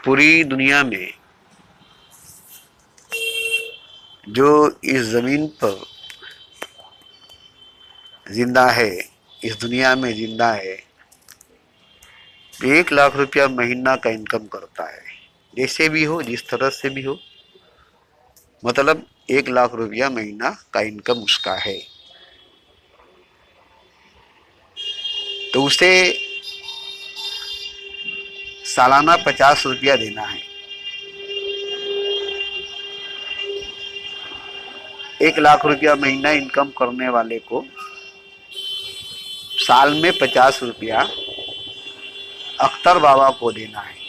पूरी दुनिया में जो इस जमीन पर जिंदा है, इस दुनिया में जिंदा है, 1 लाख रुपया महीना का इनकम करता है। जैसे भी हो, जिस तरह से भी हो, मतलब 1 लाख रुपया महीना का इनकम उसका है। तो उसे सालाना 50 रुपया देना है। 1 लाख रुपया महीना इनकम करने वाले को साल में 50 रुपया अख्तर बाबा को देना है।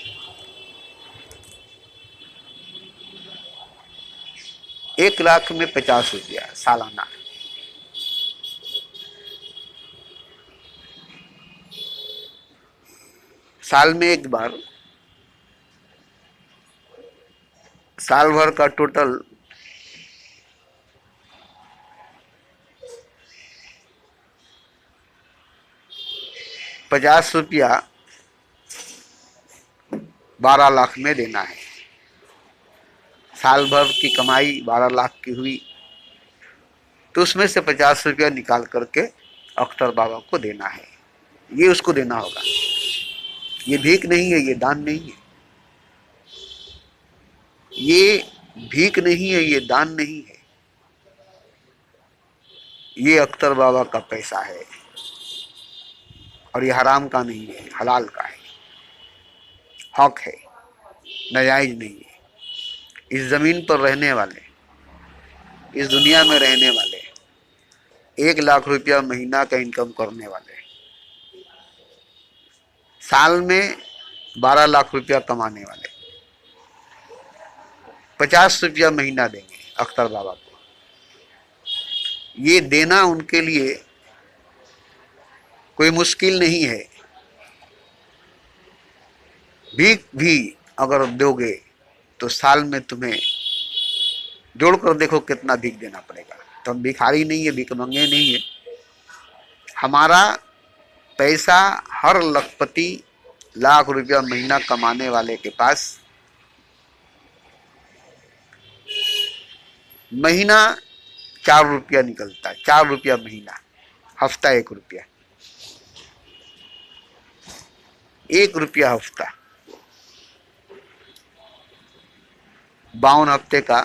एक लाख में 50 रुपया सालाना। साल में एक बार, साल भर का टोटल 50 रुपया 12 लाख में देना है। साल भर की कमाई 12 लाख की हुई तो उसमें से 50 रुपया निकाल करके अख्तर बाबा को देना है। ये उसको देना होगा। ये भीख नहीं है, ये दान नहीं है। ये भीख नहीं है, ये दान नहीं है। ये अख्तर बाबा का पैसा है और ये हराम का नहीं है, हलाल का है, हक है, नाजायज नहीं है। इस जमीन पर रहने वाले, इस दुनिया में रहने वाले, 1 लाख रुपया महीना का इनकम करने वाले, साल में 12 लाख रुपया कमाने वाले 50 रुपया महीना देंगे अख्तर बाबा को। ये देना उनके लिए कोई मुश्किल नहीं है। भीख भी अगर दोगे तो साल में तुम्हें जोड़कर देखो कितना भीख देना पड़ेगा। तो हम भिखारी नहीं है, भिखमंगे नहीं है। हमारा पैसा हर लखपति, लाख रुपया महीना कमाने वाले के पास महीना 4 रुपया निकलता है। 4 रुपया महीना, हफ्ता 1 रुपया, 1 रुपया हफ्ता, 52 हफ्ते का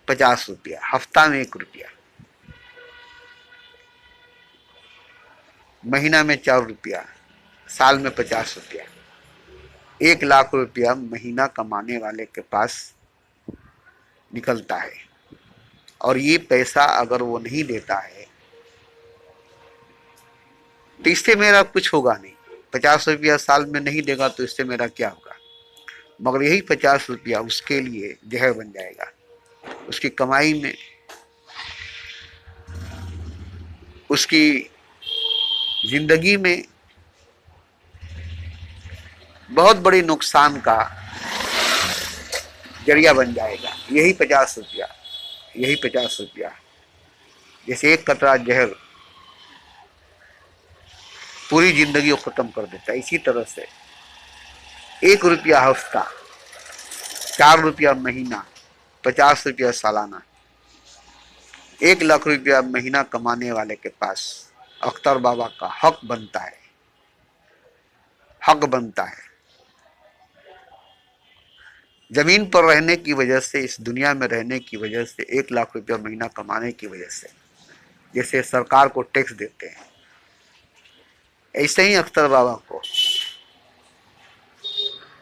50 रुपया, हफ्ता में 1 रुपया, महीना में 4 रुपया, साल में 50 रुपया। 1 लाख रुपया महीना कमाने वाले के पास निकलता है। और ये पैसा अगर वो नहीं देता है तो इससे मेरा कुछ होगा नहीं। 50 रुपया साल में नहीं देगा तो इससे मेरा क्या होगा। मगर यही 50 रुपया उसके लिए जहर बन जाएगा। उसकी कमाई में, उसकी जिंदगी में बहुत बड़ी नुकसान का जरिया बन जाएगा। यही 50 रुपया, यही 50 रुपया। जैसे एक कतरा जहर पूरी जिंदगी को खत्म कर देता है, इसी तरह से 1 रुपया हफ्ता, 4 रुपया महीना, 50 रुपया सालाना, 1 लाख रुपया महीना कमाने वाले के पास अख्तर बाबा का हक बनता है, हक बनता है। जमीन पर रहने की वजह से, इस दुनिया में रहने की वजह से, 1 लाख रुपया महीना कमाने की वजह से, जैसे सरकार को टैक्स देते हैं, ऐसे ही अख्तर बाबा को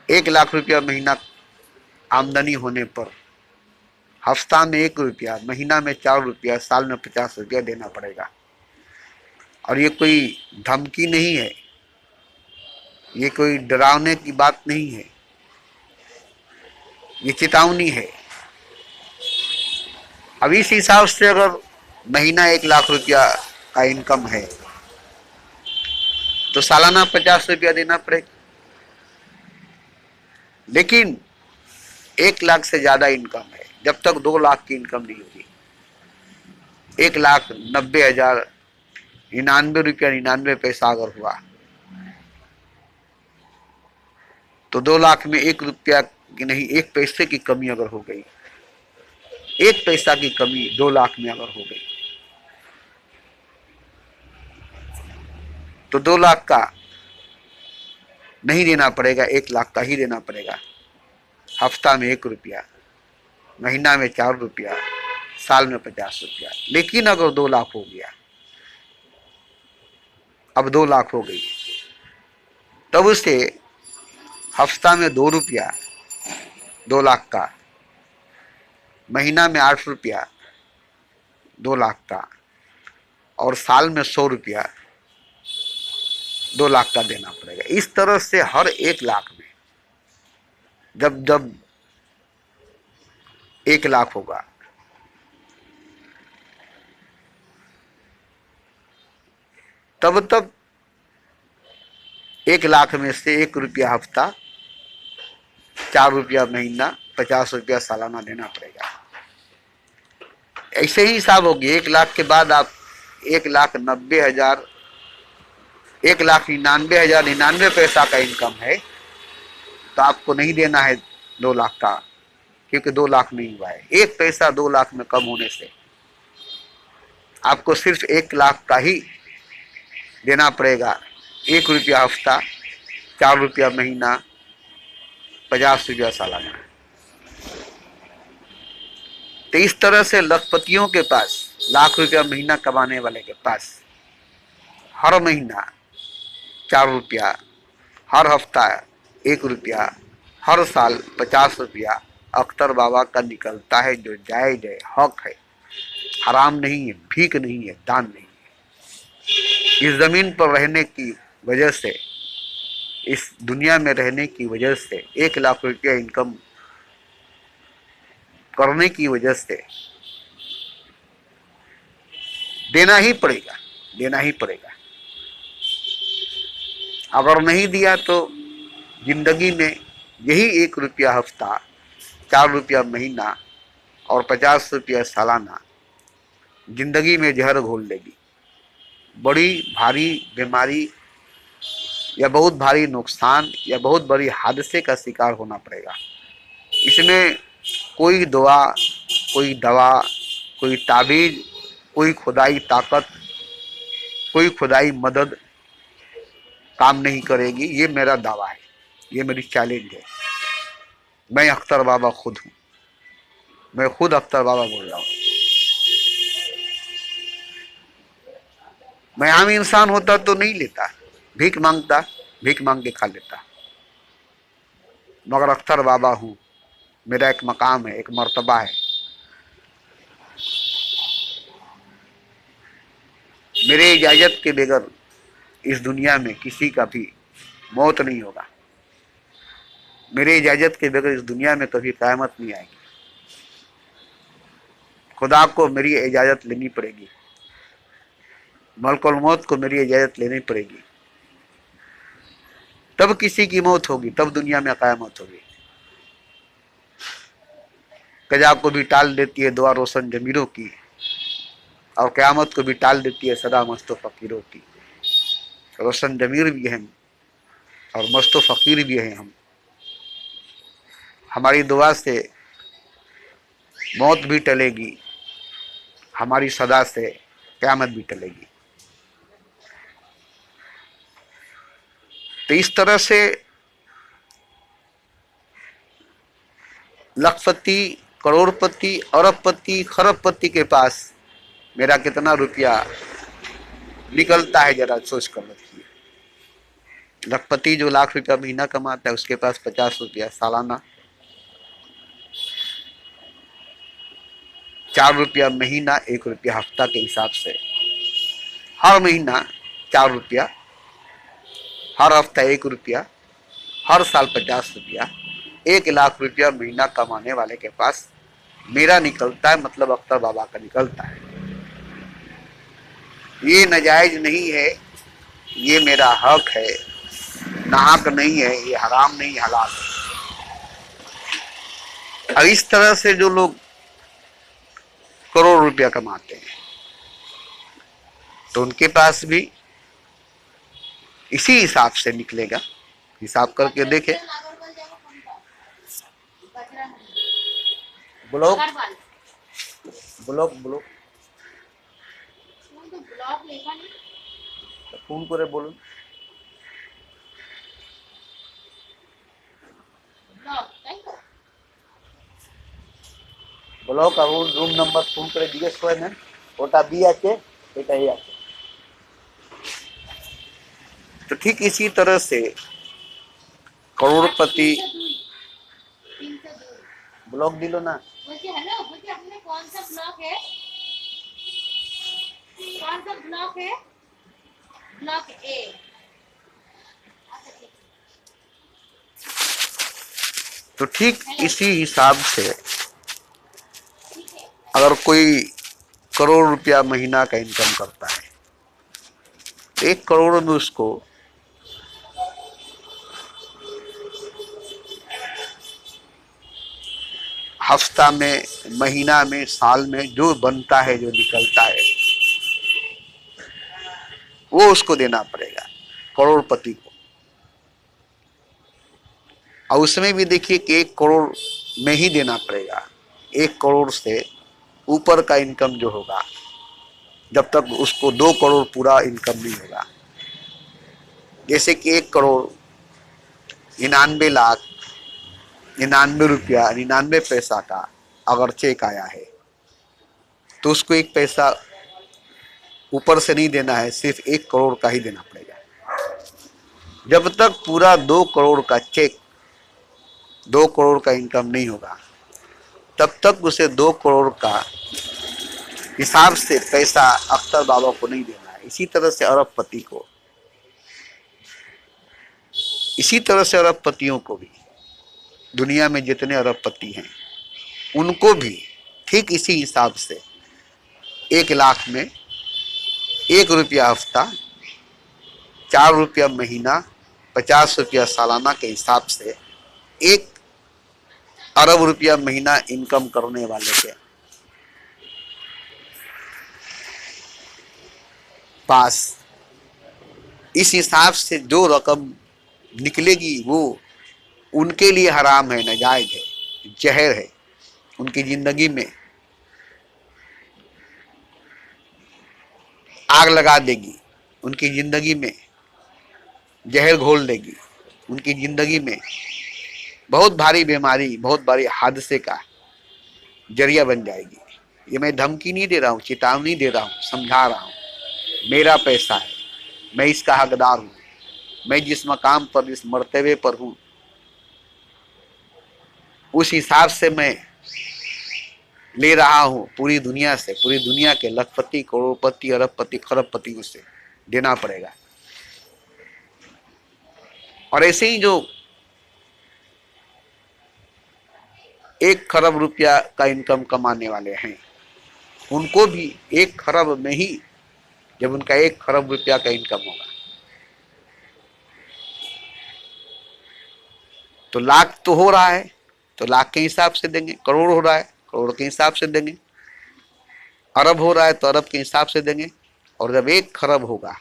1 लाख रुपया महीना आमदनी होने पर हफ्ता में 1 रुपया, महीना में 4 रुपया, साल में 50 रुपया देना पड़ेगा। और ये कोई धमकी नहीं है, ये कोई डरावने की बात नहीं है, ये चेतावनी है। अब इस हिसाब से अगर महीना 1 लाख रुपया का इनकम है तो सालाना 50 रुपया देना पड़ेगा। लेकिन 1 लाख से ज्यादा इनकम है, जब तक 2 लाख की इनकम नहीं होगी, 1,90,99 रुपया 99 पैसा अगर हुआ तो 2 लाख में 1 रुपया की नहीं, 1 पैसे की कमी अगर हो गई, 1 पैसा की कमी 2 लाख में अगर हो गई, तो 2 लाख का नहीं देना पड़ेगा, 1 लाख का ही देना पड़ेगा। हफ्ता में 1 रुपया, महीना में 4 रुपया, साल में 50 रुपया। लेकिन अगर 2 लाख हो गया, अब 2 लाख हो गई, तब उसे हफ्ता में 2 रुपया 2 लाख का, महीना में 8 रुपया 2 लाख का, और साल में 100 रुपया 2 लाख का देना पड़ेगा। इस तरह से हर 1 लाख में जब जब 1 लाख होगा, तब तब 1 लाख में से 1 रुपया हफ्ता, 4 रुपया महीना, 50 रुपया सालाना देना पड़ेगा। ऐसे ही हिसाब होगी। 1 लाख के बाद आप 1,90,000, 1,99,099 पैसा का इनकम है, तो आपको नहीं देना है 2 लाख का, क्योंकि 2 लाख नहीं हुआ है। 1 पैसा 2 लाख में कम होने से आपको सिर्फ 1 लाख का ही देना पड़ेगा। 1 रुपया हफ्ता, 4 रुपया महीना, 50 रुपया सालाना। तो इस तरह से लखपतियों के पास, लाख रुपया महीना कमाने वाले के पास हर महीना 4 रुपया, हर हफ्ता 1 रुपया, हर साल 50 रुपया अख्तर बाबा का निकलता है, जो जायज है, हक है, हराम नहीं है, भीख नहीं है, दान नहीं है। इस जमीन पर रहने की वजह से, इस दुनिया में रहने की वजह से, 1 लाख रुपया इनकम करने की वजह से देना ही पड़ेगा, देना ही पड़ेगा। अगर नहीं दिया तो जिंदगी में यही 1 रुपया हफ्ता, 4 रुपया महीना और 50 रुपया सालाना जिंदगी में जहर घोल लेगी। बड़ी भारी बीमारी या बहुत भारी नुकसान या बहुत बड़ी हादसे का शिकार होना पड़ेगा। इसमें कोई दुआ, कोई दवा, कोई ताबीज, कोई खुदाई ताकत, कोई खुदाई मदद काम नहीं करेगी। ये मेरा दावा है, ये मेरी चैलेंज है। मैं अख्तर बाबा खुद हूँ, मैं खुद अख्तर बाबा बोल रहा हूँ। मैं आम इंसान होता तो नहीं लेता, भीख मांगता, भीख मांग के खा लेता। मगर अख्तर बाबा हूँ, मेरा एक मकाम है, एक मर्तबा है। मेरे इजाजत के बगैर इस दुनिया में किसी का भी मौत नहीं होगा। मेरे इजाजत के बगैर इस दुनिया में कभी क़यामत नहीं आएगी। खुदा को मेरी इजाजत लेनी पड़ेगी, मलकुल मौत को मेरी इजाजत लेनी पड़ेगी, तब किसी की मौत होगी, तब दुनिया में क़यामत होगी। कजा को भी टाल देती है दुआ रोशन जमीरों की, और क़यामत को भी टाल देती है सदा मस्तो फ़कीरों की। रोशन जमीर भी हैं और मस्तो फ़कीर भी हैं हम। हमारी दुआ से मौत भी टलेगी, हमारी सदा से क़यामत भी टलेगी। तो इस तरह से लखपति, करोड़पति, अरबपति, खरबपति के पास मेरा कितना रुपया निकलता है, जरा सोच कर रखिए। लखपति जो लाख रुपया महीना कमाता है, उसके पास 50 रुपया सालाना, 4 रुपया महीना, 1 रुपया हफ्ता के हिसाब से हर महीना 4 रुपया, हर हफ्ता 1 रुपया, हर साल 50 रुपया, 1 लाख रुपया महीना कमाने वाले के पास मेरा निकलता है, मतलब अख्तर बाबा का निकलता है। ये नाजायज नहीं है, ये मेरा हक है, नाहक नहीं है, ये हराम नहीं, हलाल है। और इस तरह से जो लोग करोड़ रुपया कमाते हैं, तो उनके पास भी इसी हिसाब से निकलेगा। हिसाब करके देखें, ब्लॉक ब्लॉक ब्लॉक फोन करे बोलो ब्लॉक रूम नंबर फोन करे जिज्ञेस करें ওটা বি আছে এটা এই আছে। तो ठीक इसी तरह से करोड़पति ब्लॉक दिलो ना हेलो अपने कौन सा ब्लॉक है ब्लॉक ए। तो ठीक इसी हिसाब से अगर कोई करोड़ रुपया महीना का इनकम करता है, 1 करोड़ में उसको हफ्ता में, महीना में, साल में जो बनता है, जो निकलता है, वो उसको देना पड़ेगा करोड़पति को। और उसमें भी देखिए कि 1 करोड़ में ही देना पड़ेगा। 1 करोड़ से ऊपर का इनकम जो होगा, जब तक उसको 2 करोड़ पूरा इनकम नहीं होगा। जैसे कि 1 करोड़ 99 लाख 99 रुपया 99 पैसा का अगर चेक आया है, तो उसको 1 पैसा ऊपर से नहीं देना है, सिर्फ 1 करोड़ का ही देना पड़ेगा। जब तक पूरा 2 करोड़ का चेक, 2 करोड़ का इनकम नहीं होगा, तब तक उसे 2 करोड़ का हिसाब से पैसा अख्तर बाबा को नहीं देना है। इसी तरह से अरबपति को, इसी तरह से अरबपतियों को भी, दुनिया में जितने अरबपति हैं उनको भी ठीक इसी हिसाब से 1 लाख में 1 रुपया हफ्ता, 4 रुपया महीना, 50 रुपया सालाना के हिसाब से 1 अरब रुपया महीना इनकम करने वाले के पास इस हिसाब से जो रकम निकलेगी वो उनके लिए हराम है, नाजायज है, जहर है। उनकी जिंदगी में आग लगा देगी, उनकी जिंदगी में जहर घोल देगी, उनकी जिंदगी में बहुत भारी बीमारी, बहुत बड़ी हादसे का जरिया बन जाएगी। ये मैं धमकी नहीं दे रहा हूँ, चेतावनी दे रहा हूँ, समझा रहा हूँ। मेरा पैसा है, मैं इसका हकदार हूँ। मैं जिस मकाम पर, जिस मर्तबे पर हूँ, उस हिसाब से मैं ले रहा हूँ पूरी दुनिया से। पूरी दुनिया के लखपति, करोड़पति, अरबपति, खरबपतियों से देना पड़ेगा। और ऐसे ही जो 1 खरब रुपया का इनकम कमाने वाले हैं, उनको भी 1 खरब में ही, जब उनका 1 खरब रुपया का इनकम होगा, तो लाख तो हो रहा है तो लाख के हिसाब से देंगे, करोड़ हो रहा है करोड़ के हिसाब से देंगे, अरब हो रहा है तो अरब के हिसाब से देंगे, और जब 1 खरब होगा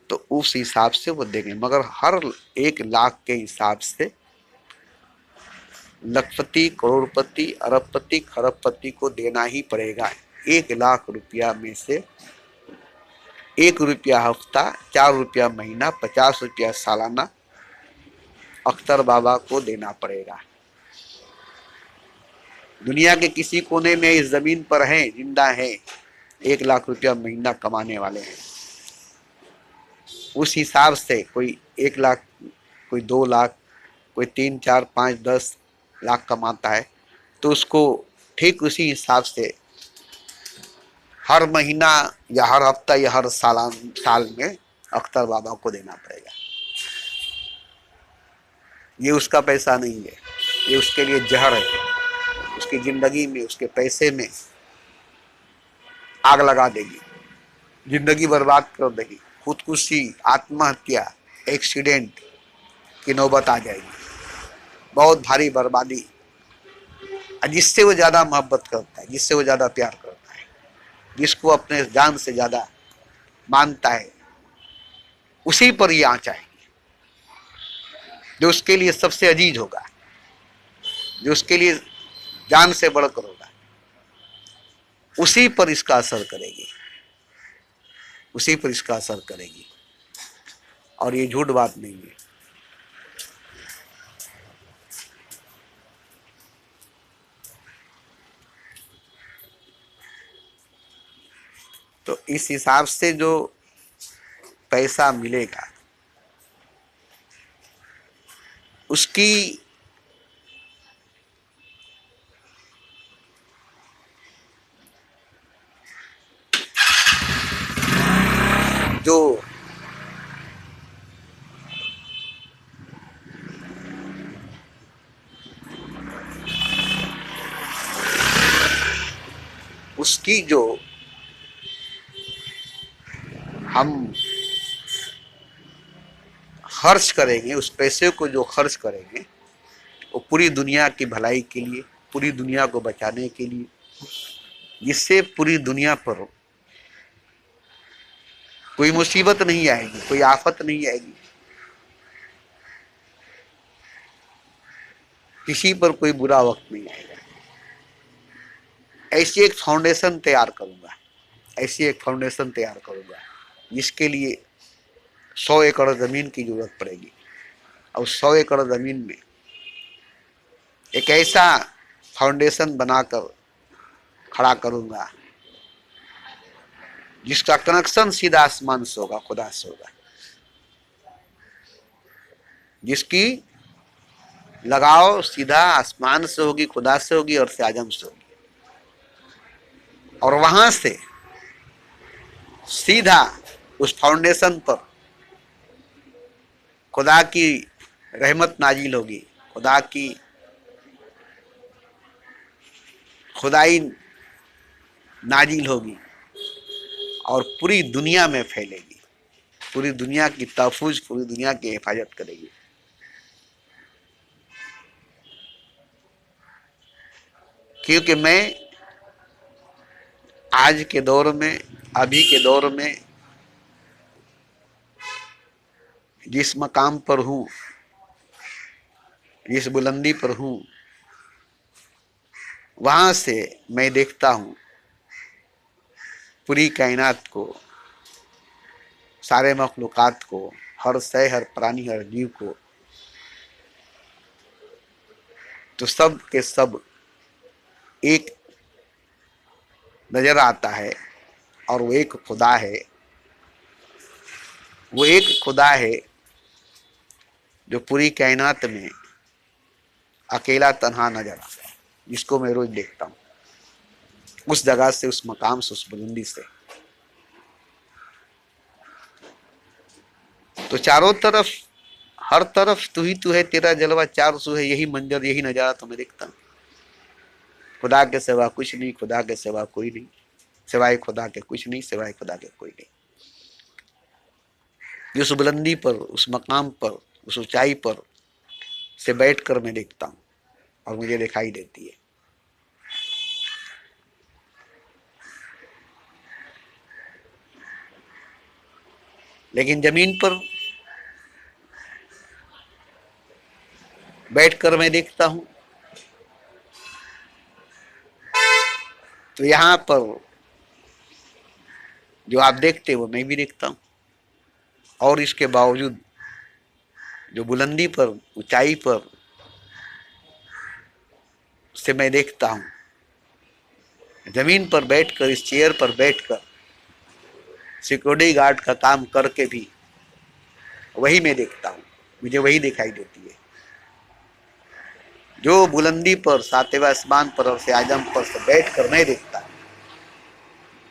तो उस हिसाब से वो देंगे। मगर हर 1 लाख के हिसाब से लखपति, करोड़पति, अरबपति, खरबपति को देना ही पड़ेगा। 1 लाख रुपया में से 1 रुपया हफ्ता, 4 रुपया महीना, 50 रुपया सालाना अख्तर बाबा को देना पड़ेगा। दुनिया के किसी कोने में इस जमीन पर हैं, जिंदा हैं, 1 लाख रुपया महीना कमाने वाले हैं। उस हिसाब से कोई 1 लाख, कोई 2 लाख, कोई 3, 4, 5, 10 लाख कमाता है, तो उसको ठीक उसी हिसाब से हर महीना या हर हफ्ता या हर साल में अख्तर बाबा को देना पड़ेगा। ये उसका पैसा नहीं है, ये उसके लिए जहर है। उसकी जिंदगी में, उसके पैसे में आग लगा देगी, जिंदगी बर्बाद कर देगी। खुदकुशी, आत्महत्या, एक्सीडेंट की नौबत आ जाएगी, बहुत भारी बर्बादी। जिससे वो ज़्यादा मोहब्बत करता है, जिससे वो ज़्यादा प्यार करता है, जिसको अपने जान से ज़्यादा मानता है, उसी पर ये आँच आएगी, जो उसके लिए सबसे अजीज होगा। जो उसके लिए जान से बढ़कर होगा, उसी पर इसका असर करेगी, उसी पर इसका असर करेगी। और ये झूठ बात नहीं है। तो इस हिसाब से जो पैसा मिलेगा उसकी जो उसकी जो हम खर्च करेंगे, उस पैसे को जो खर्च करेंगे वो पूरी दुनिया की भलाई के लिए, पूरी दुनिया को बचाने के लिए, जिससे पूरी दुनिया पर कोई मुसीबत नहीं आएगी, कोई आफत नहीं आएगी, किसी पर कोई बुरा वक्त नहीं आएगा। ऐसी एक फाउंडेशन तैयार करूंगा, ऐसी एक फाउंडेशन तैयार करूंगा जिसके लिए 100 एकड़ जमीन की जरूरत पड़ेगी। और 100 एकड़ जमीन में एक ऐसा फाउंडेशन बनाकर खड़ा करूंगा जिसका कनेक्शन सीधा आसमान से होगा, खुदा से होगा, जिसकी लगाव सीधा आसमान से होगी, खुदा से होगी और आजम से होगी। और वहां से सीधा उस फाउंडेशन पर खुदा की रहमत नाजिल होगी, खुदा की खुदाई नाजिल होगी और पूरी दुनिया में फैलेगी, पूरी दुनिया की तहफ़्फ़ुज़, पूरी दुनिया की हिफाजत करेगी। क्योंकि मैं आज के दौर में, अभी के दौर में जिस मकाम पर हूँ, जिस बुलंदी पर हूँ, वहां से मैं देखता हूँ पूरी कायनात को, सारे मखलूक़ात को, हर शय, हर प्राणी, हर जीव को। तो सब के सब एक नजर आता है और वो एक खुदा है, वो एक खुदा है जो पूरी कायनात में अकेला तन्हा नजर आता है, जिसको मैं रोज देखता हूँ, उस जगह से, उस मकाम से, उस बुलंदी से। तो चारों तरफ, हर तरफ तू ही तू है, तेरा जलवा चारों सू है, यही मंजर, यही नजारा तो मैं देखता हूँ। खुदा के सिवा कुछ नहीं, खुदा के सिवा कोई नहीं, सिवाय खुदा के कुछ नहीं, सिवाय खुदा के कोई नहीं। उस बुलंदी पर, उस मकाम पर, उस ऊंचाई पर से बैठकर मैं देखता हूँ और मुझे दिखाई देती है। लेकिन जमीन पर बैठकर मैं देखता हूँ तो यहाँ पर जो आप देखते हो वो मैं भी देखता हूँ। और इसके बावजूद जो बुलंदी पर, ऊंचाई पर से मैं देखता हूँ, जमीन पर बैठकर, इस चेयर पर बैठकर सिक्योरिटी गार्ड का काम करके भी वही मैं देखता हूँ, मुझे वही दिखाई देती है। जो बुलंदी पर, सातवें आसमान पर और से आजम पर से बैठकर मैं देखता हूँ,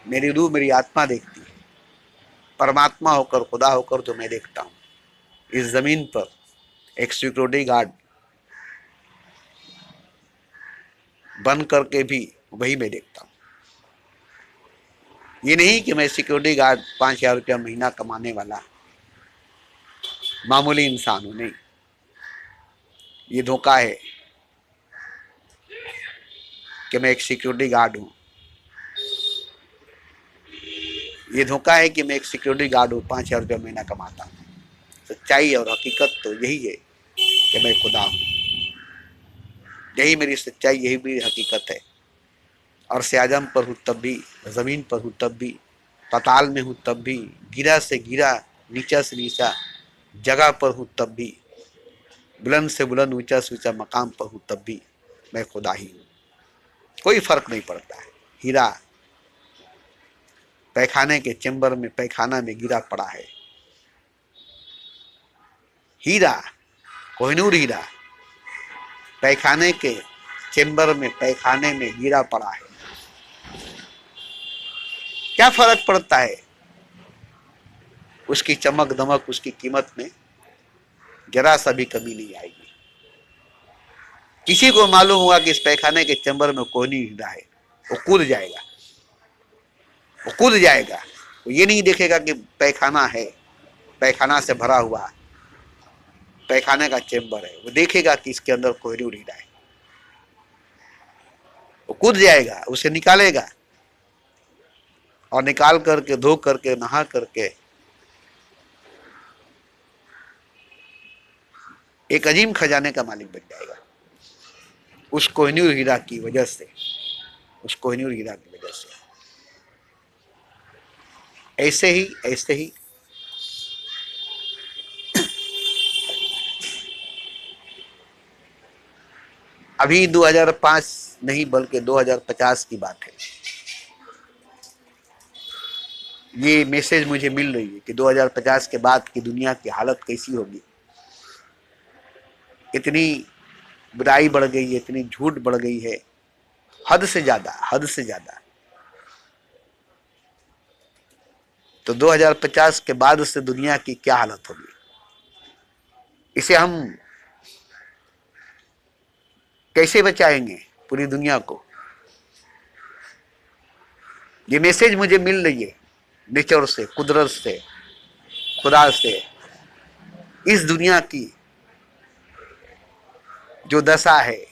मेरी रूह, मेरी आत्मा देखती है। परमात्मा होकर, खुदा होकर जो मैं देखता हूँ, इस जमीन पर एक सिक्योरिटी गार्ड बन करके भी वही मैं देखता हूँ। ये नहीं कि मैं सिक्योरिटी गार्ड 5,000 रुपया महीना कमाने वाला मामूली इंसान हूं, नहीं, ये धोखा है कि मैं एक सिक्योरिटी गार्ड हूं। ये धोखा है कि मैं एक सिक्योरिटी गार्ड हूं, 5,000 रुपया महीना कमाता हूं। सच्चाई और हकीकत तो यही है कि मैं खुदा हूं। यही मेरी सच्चाई, यही मेरी हकीकत है। और से आजम पर हूँ तब भी, ज़मीन पर हूँ तब भी, पाताल में हूँ तब भी, गिरा से गिरा, नीचा से नीचा जगह पर हूँ तब भी, बुलंद से बुलंद, ऊंचा से ऊंचा मकाम पर हूँ तब भी मैं खुदा ही हूँ। कोई फर्क नहीं पड़ता है। हीरा पैखाने के चेंबर में पैखाना में गिरा पड़ा है। हीरा, कोहिनूर हीरा पैखाने के चेंबर में पैखाने में गिरा पड़ा है। क्या फर्क पड़ता है? उसकी चमक दमक, उसकी कीमत में जरा सा भी कमी नहीं आएगी। किसी को मालूम हुआ कि इस पैखाने के चेंबर में कोहिनूर हीरा है, वो कूद जाएगा, वो कूद जाएगा। वो ये नहीं देखेगा कि पैखाना है, पैखाना से भरा हुआ पैखाने का चेंबर है। वो देखेगा कि इसके अंदर कोहिनूर हीरा है, वो कूद जाएगा, उसे निकालेगा और निकाल करके, धो करके, नहा करके एक अजीम खजाने का मालिक बन जाएगा। उस कोहिनूर हीरा की वजह से, उस कोहिनूर हीरा की वजह से। ऐसे ही अभी 2005 नहीं बल्कि 2050 की बात है। ये मैसेज मुझे मिल रही है कि 2050 के बाद की दुनिया की हालत कैसी होगी। इतनी बुराई बढ़ गई है, इतनी झूठ बढ़ गई है, हद से ज्यादा, हद से ज्यादा। तो 2050 के बाद से दुनिया की क्या हालत होगी, इसे हम कैसे बचाएंगे पूरी दुनिया को? ये मैसेज मुझे मिल रही है नेचर से, कुदरत से, खुदा से। इस दुनिया की जो दशा है,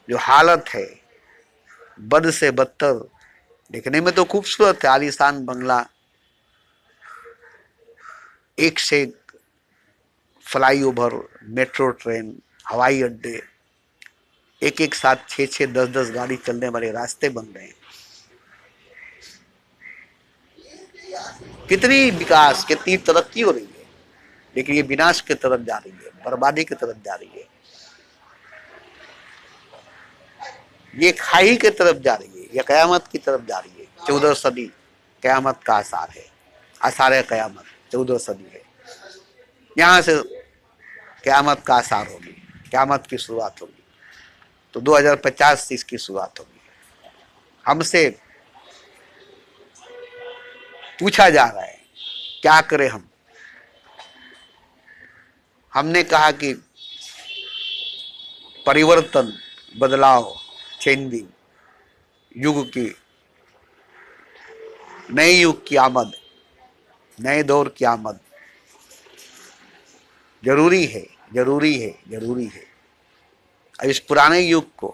जो हालत है, बद से बदतर। देखने में तो खूबसूरत है, आलीशान बंगला, एक से एक फ्लाईओवर, मेट्रो ट्रेन, हवाई अड्डे, एक एक साथ 6-6, 10-10 गाड़ी चलने वाले रास्ते बन रहे हैं। कितनी विकास, कितनी तरक्की हो रही है, लेकिन ये विनाश की तरफ जा रही है, बर्बादी की तरफ जा रही है, ये खाई की तरफ जा रही है, ये कयामत की तरफ जा रही है। 14 सदी कयामत का आसार है, आसार है कयामत, 14 सदी है। यहां से कयामत का आसार होगी, कयामत की शुरुआत होगी। तो 2050 से इसकी शुरुआत होगी। हमसे पूछा जा रहा है क्या करें हम। हमने कहा कि परिवर्तन, बदलाव, चेंजिंग, युग की, नए युग की आमद, नए दौर की आमद जरूरी है, जरूरी है, जरूरी है। अब इस पुराने युग को,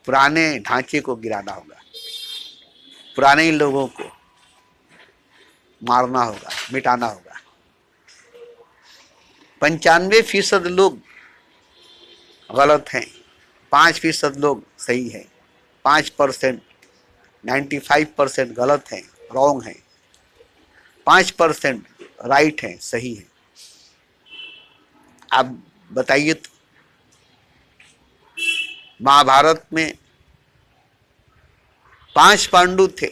पुराने ढांचे को गिराना होगा, पुराने लोगों को मारना होगा, मिटाना होगा। 95% लोग गलत हैं, 5% लोग सही हैं, 5%, 95% गलत हैं, रॉन्ग हैं, 5% राइट हैं, सही हैं। आप बताइए तो, महाभारत में 5 पांडु थे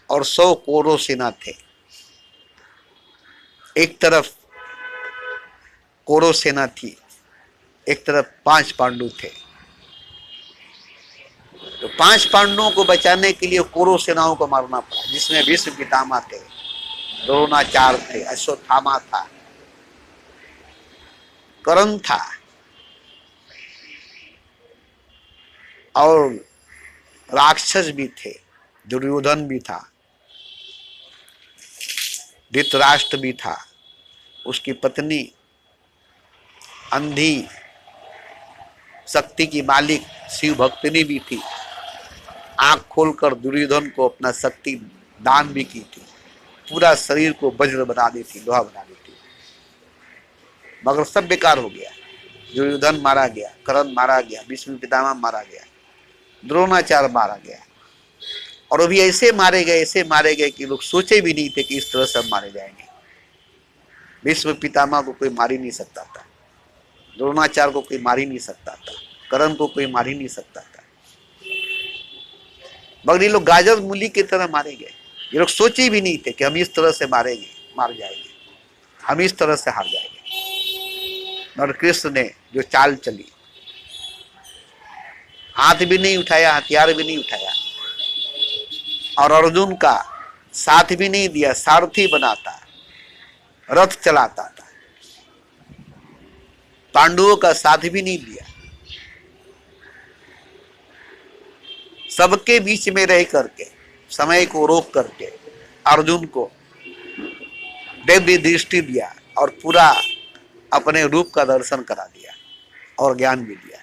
और 100 कौरव सेना थे। एक तरफ कौरव सेना थी, एक तरफ 5 पांडु थे। तो 5 पांडवों को बचाने के लिए कौरव सेनाओं को मारना पड़ा, जिसमें भीष्म पितामह थे, द्रोणाचार्य थे, अश्वत्थामा था, कर्ण था और राक्षस भी थे, दुर्योधन भी था, धृतराष्ट्र भी था, उसकी पत्नी अंधी शक्ति की मालिक शिव भक्तिनी भी थी, आंख खोलकर दुर्योधन को अपना शक्ति दान भी की थी, पूरा शरीर को वज्र बना दी थी, लोहा बना दी थी, मगर सब बेकार हो गया। दुर्योधन मारा गया, कर्ण मारा गया, भीष्म पितामह मारा गया, द्रोणाचार्य मारा गया, और वो भी ऐसे मारे गए कि लोग सोचे भी नहीं थे कि इस तरह से मारे जाएंगे। भीष्म पितामह को कोई मार ही नहीं सकता था, द्रोणाचार्य को कोई मार ही नहीं सकता था, कर्ण को कोई मार ही नहीं सकता था, मगर ये लोग गाजर मूली की तरह मारे गए। ये लोग सोचे भी नहीं थे कि हम इस तरह से मारेंगे, मार जाएंगे, हम इस तरह से हार जाएंगे। और कृष्ण ने जो चाल चली, हाथ भी नहीं उठाया, हथियार भी नहीं उठाया, और अर्जुन का साथ भी नहीं दिया, सारथी बनाता, रथ चलाता था, पांडवों का साथ भी नहीं दिया, सबके बीच में रह करके, समय को रोक करके अर्जुन को दिव्य दृष्टि दिया और पूरा अपने रूप का दर्शन करा दिया और ज्ञान भी दिया।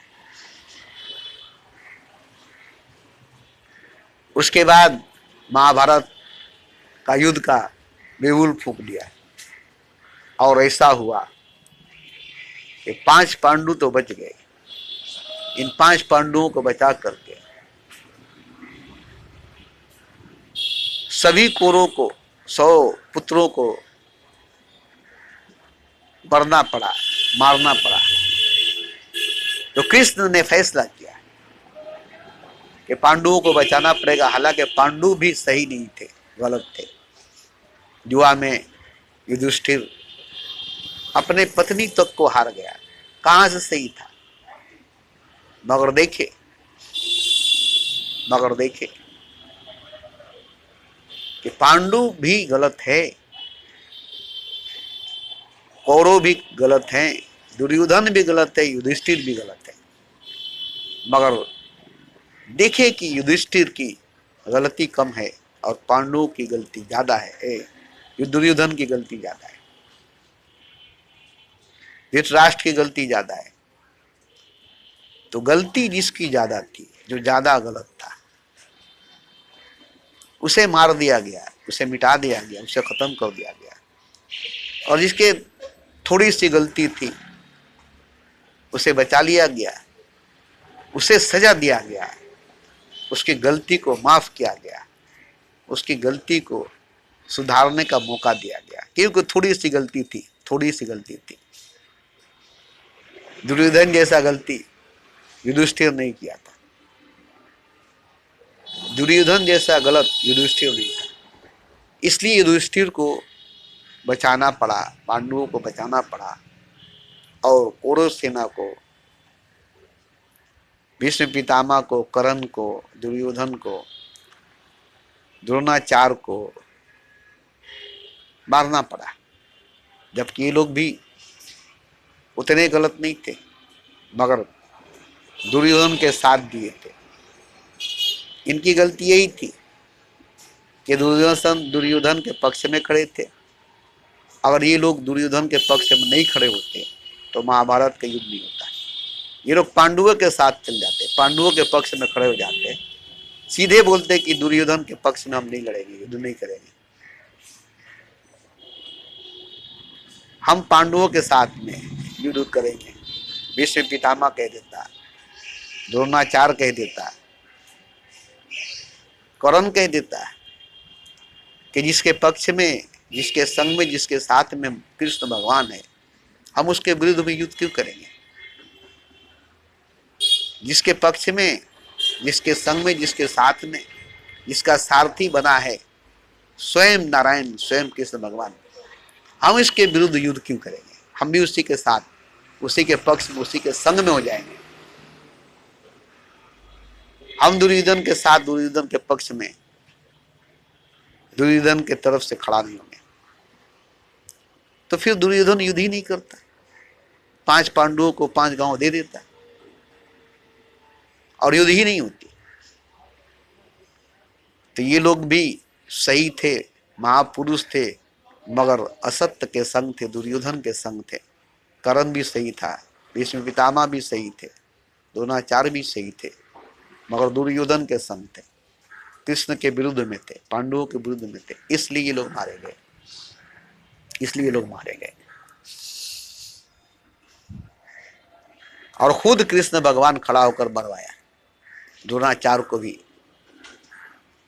उसके बाद महाभारत का युद्ध का बिगुल फूंक दिया, और ऐसा हुआ कि 5 पांडु तो बच गए। इन 5 पांडुओं को बचा करके सभी कौरवों को, 100 पुत्रों को मरना पड़ा, मारना पड़ा। तो कृष्ण ने फैसला किया कि पांडुओं को बचाना पड़ेगा। हालांकि पांडु भी सही नहीं थे, गलत थे। जुआ में युधिष्ठिर अपने पत्नी तक को हार गया, कहां से सही था। मगर देखे कि पांडु भी गलत है, कौरव भी गलत हैं, दुर्योधन भी गलत है, युधिष्ठिर भी गलत है। मगर देखे कि युधिष्ठिर की गलती कम है और पांडवों की गलती ज्यादा है, दुर्योधन की गलती ज्यादा है, धृतराष्ट्र की गलती ज्यादा है। तो गलती जिसकी ज्यादा थी, जो ज्यादा गलत था, उसे मार दिया गया, उसे मिटा दिया गया, उसे खत्म कर दिया गया। और जिसके थोड़ी सी गलती थी, उसे बचा लिया गया, उसे सजा दिया गया, उसकी गलती को माफ किया गया, उसकी गलती को सुधारने का मौका दिया गया, क्योंकि थोड़ी सी गलती थी। दुर्योधन जैसा गलती युधिष्ठिर नहीं किया था, दुर्योधन जैसा गलत युधिष्ठिर नहीं था। इसलिए युधिष्ठिर को बचाना पड़ा, पांडवों को बचाना पड़ा, और कौरव सेना को, भीष्म पितामह को, कर्ण को, दुर्योधन को, द्रोणाचार्य को मारना पड़ा। जबकि ये लोग भी उतने गलत नहीं थे, मगर दुर्योधन के साथ दिए थे। इनकी गलती यही थी कि दुर्योधन के पक्ष में खड़े थे। अगर ये लोग दुर्योधन के पक्ष में नहीं खड़े होते तो महाभारत का युद्ध नहीं होता। ये लोग पांडवों के साथ चल जाते, पांडवों के पक्ष में खड़े हो जाते, सीधे बोलते कि दुर्योधन के पक्ष में हम नहीं लड़ेंगे, युद्ध नहीं करेंगे, हम पांडवों के साथ में युद्ध करेंगे। भीष्म पितामह कह देता, द्रोणाचार्य कह देता, कर्ण कह देता कि जिसके पक्ष में, जिसके संग में, जिसके साथ में कृष्ण भगवान है, हम उसके विरुद्ध में युद्ध क्यों करेंगे। जिसके पक्ष में, जिसके संग में, जिसके साथ में, जिसका सारथी बना है स्वयं नारायण, स्वयं कृष्ण भगवान, हम इसके विरुद्ध युद्ध क्यों करेंगे। हम भी उसी के साथ, उसी के पक्ष में, उसी के संग में हो जाएंगे। हम दुर्योधन के साथ, दुर्योधन के पक्ष में, दुर्योधन के तरफ से खड़ा नहीं होंगे। तो फिर दुर्योधन युद्ध ही नहीं करता, 5 पांडवों को 5 गांव दे देता और युद्ध ही नहीं होती। तो ये लोग भी सही थे, महापुरुष थे, मगर असत्य के संग थे, दुर्योधन के संग थे। कर्ण भी सही था, भीष्म पितामह भी सही थे, द्रोणाचार्य भी सही थे, मगर दुर्योधन के संग थे, कृष्ण के विरुद्ध में थे, पांडवों के विरुद्ध में थे। इसलिए ये लोग मारे गए, इसलिए लोग मारे गए। और खुद कृष्ण भगवान खड़ा होकर मरवाया, द्रोणाचार्य को भी,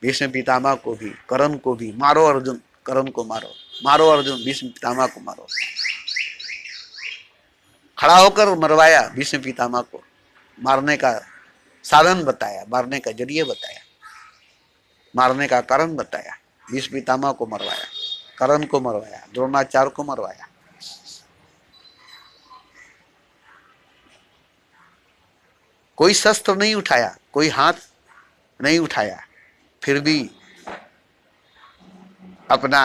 भीष्म पितामह को भी, कर्ण को भी। मारो अर्जुन, कर्ण को मारो, मारो अर्जुन, भीष्म पितामह को मारो। खड़ा होकर मरवाया भीष्म पितामह को, मारने का साधन बताया, मारने का जरिए बताया, मारने का कारण बताया। भीष्म पितामह को मरवाया, कर्ण को मरवाया, द्रोणाचार्य को मरवाया। कोई शस्त्र नहीं उठाया, कोई हाथ नहीं उठाया, फिर भी अपना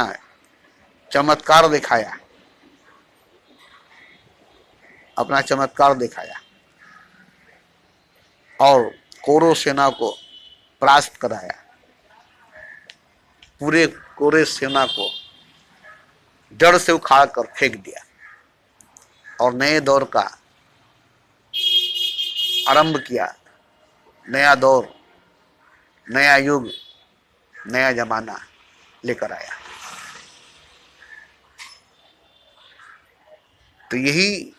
चमत्कार दिखाया, अपना चमत्कार दिखाया और कौरव सेना को परास्त कराया। पूरे कौरव सेना को जड़ से उखाड़ कर फेंक दिया और नए दौर का आरंभ किया। नया दौर, नया युग, नया जमाना लेकर आया। तो यही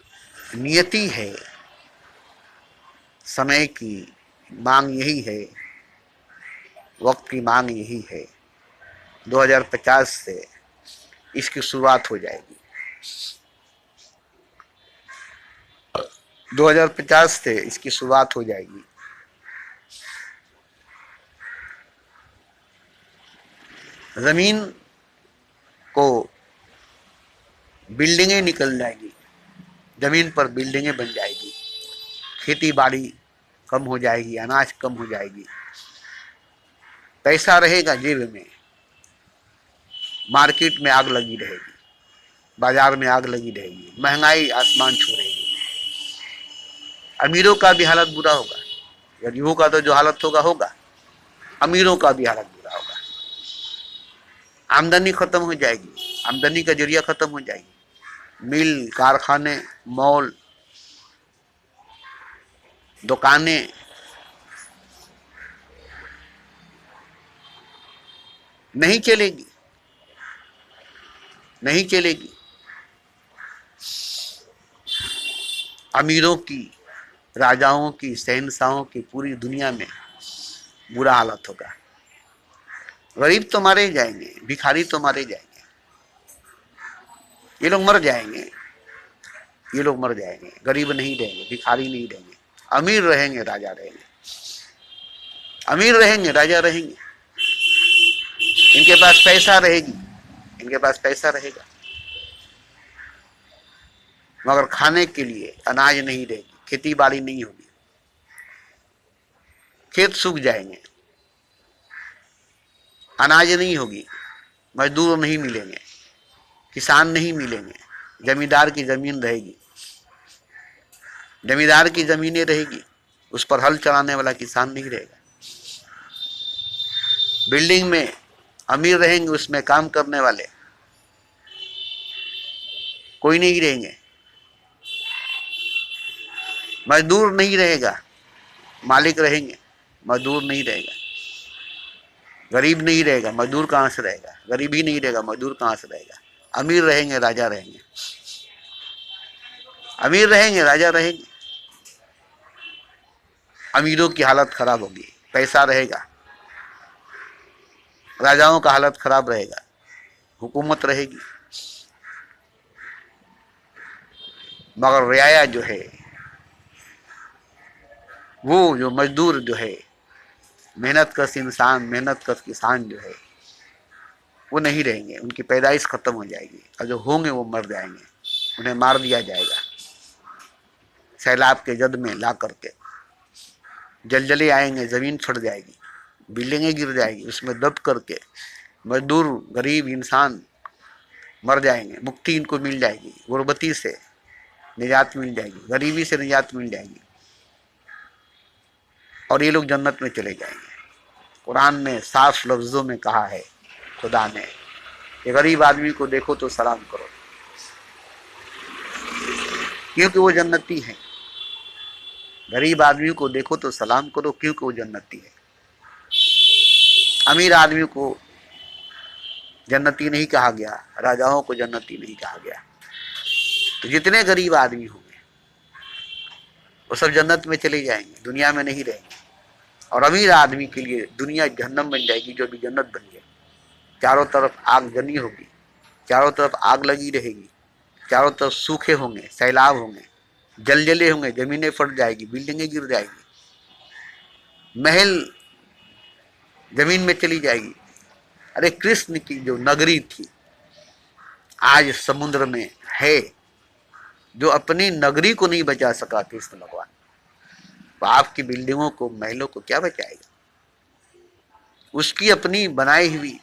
नियति है, समय की मांग यही है, वक्त की मांग यही है। 2050 से इसकी शुरुआत हो जाएगी। 2050 से इसकी शुरुआत हो जाएगी। जमीन को बिल्डिंगें निकल जाएगी, जमीन पर बिल्डिंगें बन जाएगी, खेती बाड़ी कम हो जाएगी, अनाज कम हो जाएगी, पैसा रहेगा जेब में, मार्केट में आग लगी रहेगी, बाजार में आग लगी रहेगी, महंगाई आसमान छू रहेगी। अमीरों का भी हालत बुरा होगा, गरीबों का तो जो हालत होगा होगा, अमीरों का भी हालत बुरा होगा। आमदनी खत्म हो जाएगी, आमदनी का जरिया खत्म हो जाएगी। मिल, कारखाने, मॉल, दुकानें नहीं चलेगी, नहीं चलेगी। अमीरों की, राजाओं की, शहंशाहों की पूरी दुनिया में बुरा हालत होगा। गरीब तो मारे जाएंगे, भिखारी तो मारे जाएंगे, ये लोग मर जाएंगे, ये लोग मर जाएंगे। गरीब नहीं रहेंगे, भिखारी नहीं रहेंगे, अमीर रहेंगे, राजा रहेंगे, अमीर रहेंगे, राजा रहेंगे। इनके पास पैसा रहेगी, इनके पास पैसा रहेगा, मगर खाने के लिए अनाज नहीं रहेगी, खेती बाड़ी नहीं होगी, खेत सूख जाएंगे, अनाज नहीं होगी, मजदूर नहीं मिलेंगे, किसान नहीं मिलेंगे, जमींदार की जमीन रहेगी, जमींदार की जमीनें रहेगी, उस पर हल चलाने वाला किसान नहीं रहेगा। बिल्डिंग में अमीर रहेंगे, उसमें काम करने वाले कोई नहीं रहेंगे, मजदूर नहीं रहेगा, मालिक रहेंगे, मजदूर नहीं रहेगा। गरीब नहीं रहेगा, मजदूर कहाँ से रहेगा? गरीब ही नहीं रहेगा, मजदूर कहाँ से रहेगा? अमीर रहेंगे, राजा रहेंगे, अमीर रहेंगे, राजा रहेंगे। अमीरों की हालत खराब होगी, पैसा रहेगा, राजाओं का हालत खराब रहेगा, हुकूमत रहेगी, मगर रियाया जो है, वो जो मजदूर जो है, मेहनत कश इंसान, मेहनत कश किसान जो है, वो नहीं रहेंगे, उनकी पैदाइश खत्म हो जाएगी, और जो होंगे वो मर जाएंगे, उन्हें मार दिया जाएगा सैलाब के जद में ला करके। जलजले आएंगे, जमीन फट जाएगी, बिल्डिंगें गिर जाएगी, उसमें दब करके मजदूर, गरीब इंसान मर जाएंगे, मुक्ति इनको मिल जाएगी, गुर्बती से निजात मिल जाएगी, गरीबी से निजात मिल जाएगी, और ये लोग जन्नत में चले जाएंगे। कुरान ने साफ लफ्जों में कहा है खुदा ने कि गरीब आदमी को देखो तो सलाम करो, क्योंकि वो जन्नती है। गरीब आदमी को देखो तो सलाम करो, क्योंकि वो जन्नती है। अमीर आदमी को जन्नती नहीं कहा गया, राजाओं को जन्नती नहीं कहा गया। तो जितने गरीब आदमी होंगे वो सब जन्नत में चले जाएंगे, दुनिया में नहीं रहेंगे। और अमीर आदमी के लिए दुनिया जहन्नम बन जाएगी, जो भी जन्नत बन जाए। चारों तरफ आग जनी होगी, चारों तरफ आग लगी रहेगी, चारों तरफ सूखे होंगे, सैलाब होंगे, जलजले होंगे, जमीनें फट जाएगी, बिल्डिंगें गिर जाएगी, महल जमीन में चली जाएगी। अरे कृष्ण की जो नगरी थी आज समुद्र में है। जो अपनी नगरी को नहीं बचा सका कृष्ण भगवान, तो आपकी बिल्डिंगों को, महलों को क्या बचाएगा? उसकी अपनी बनाई हुई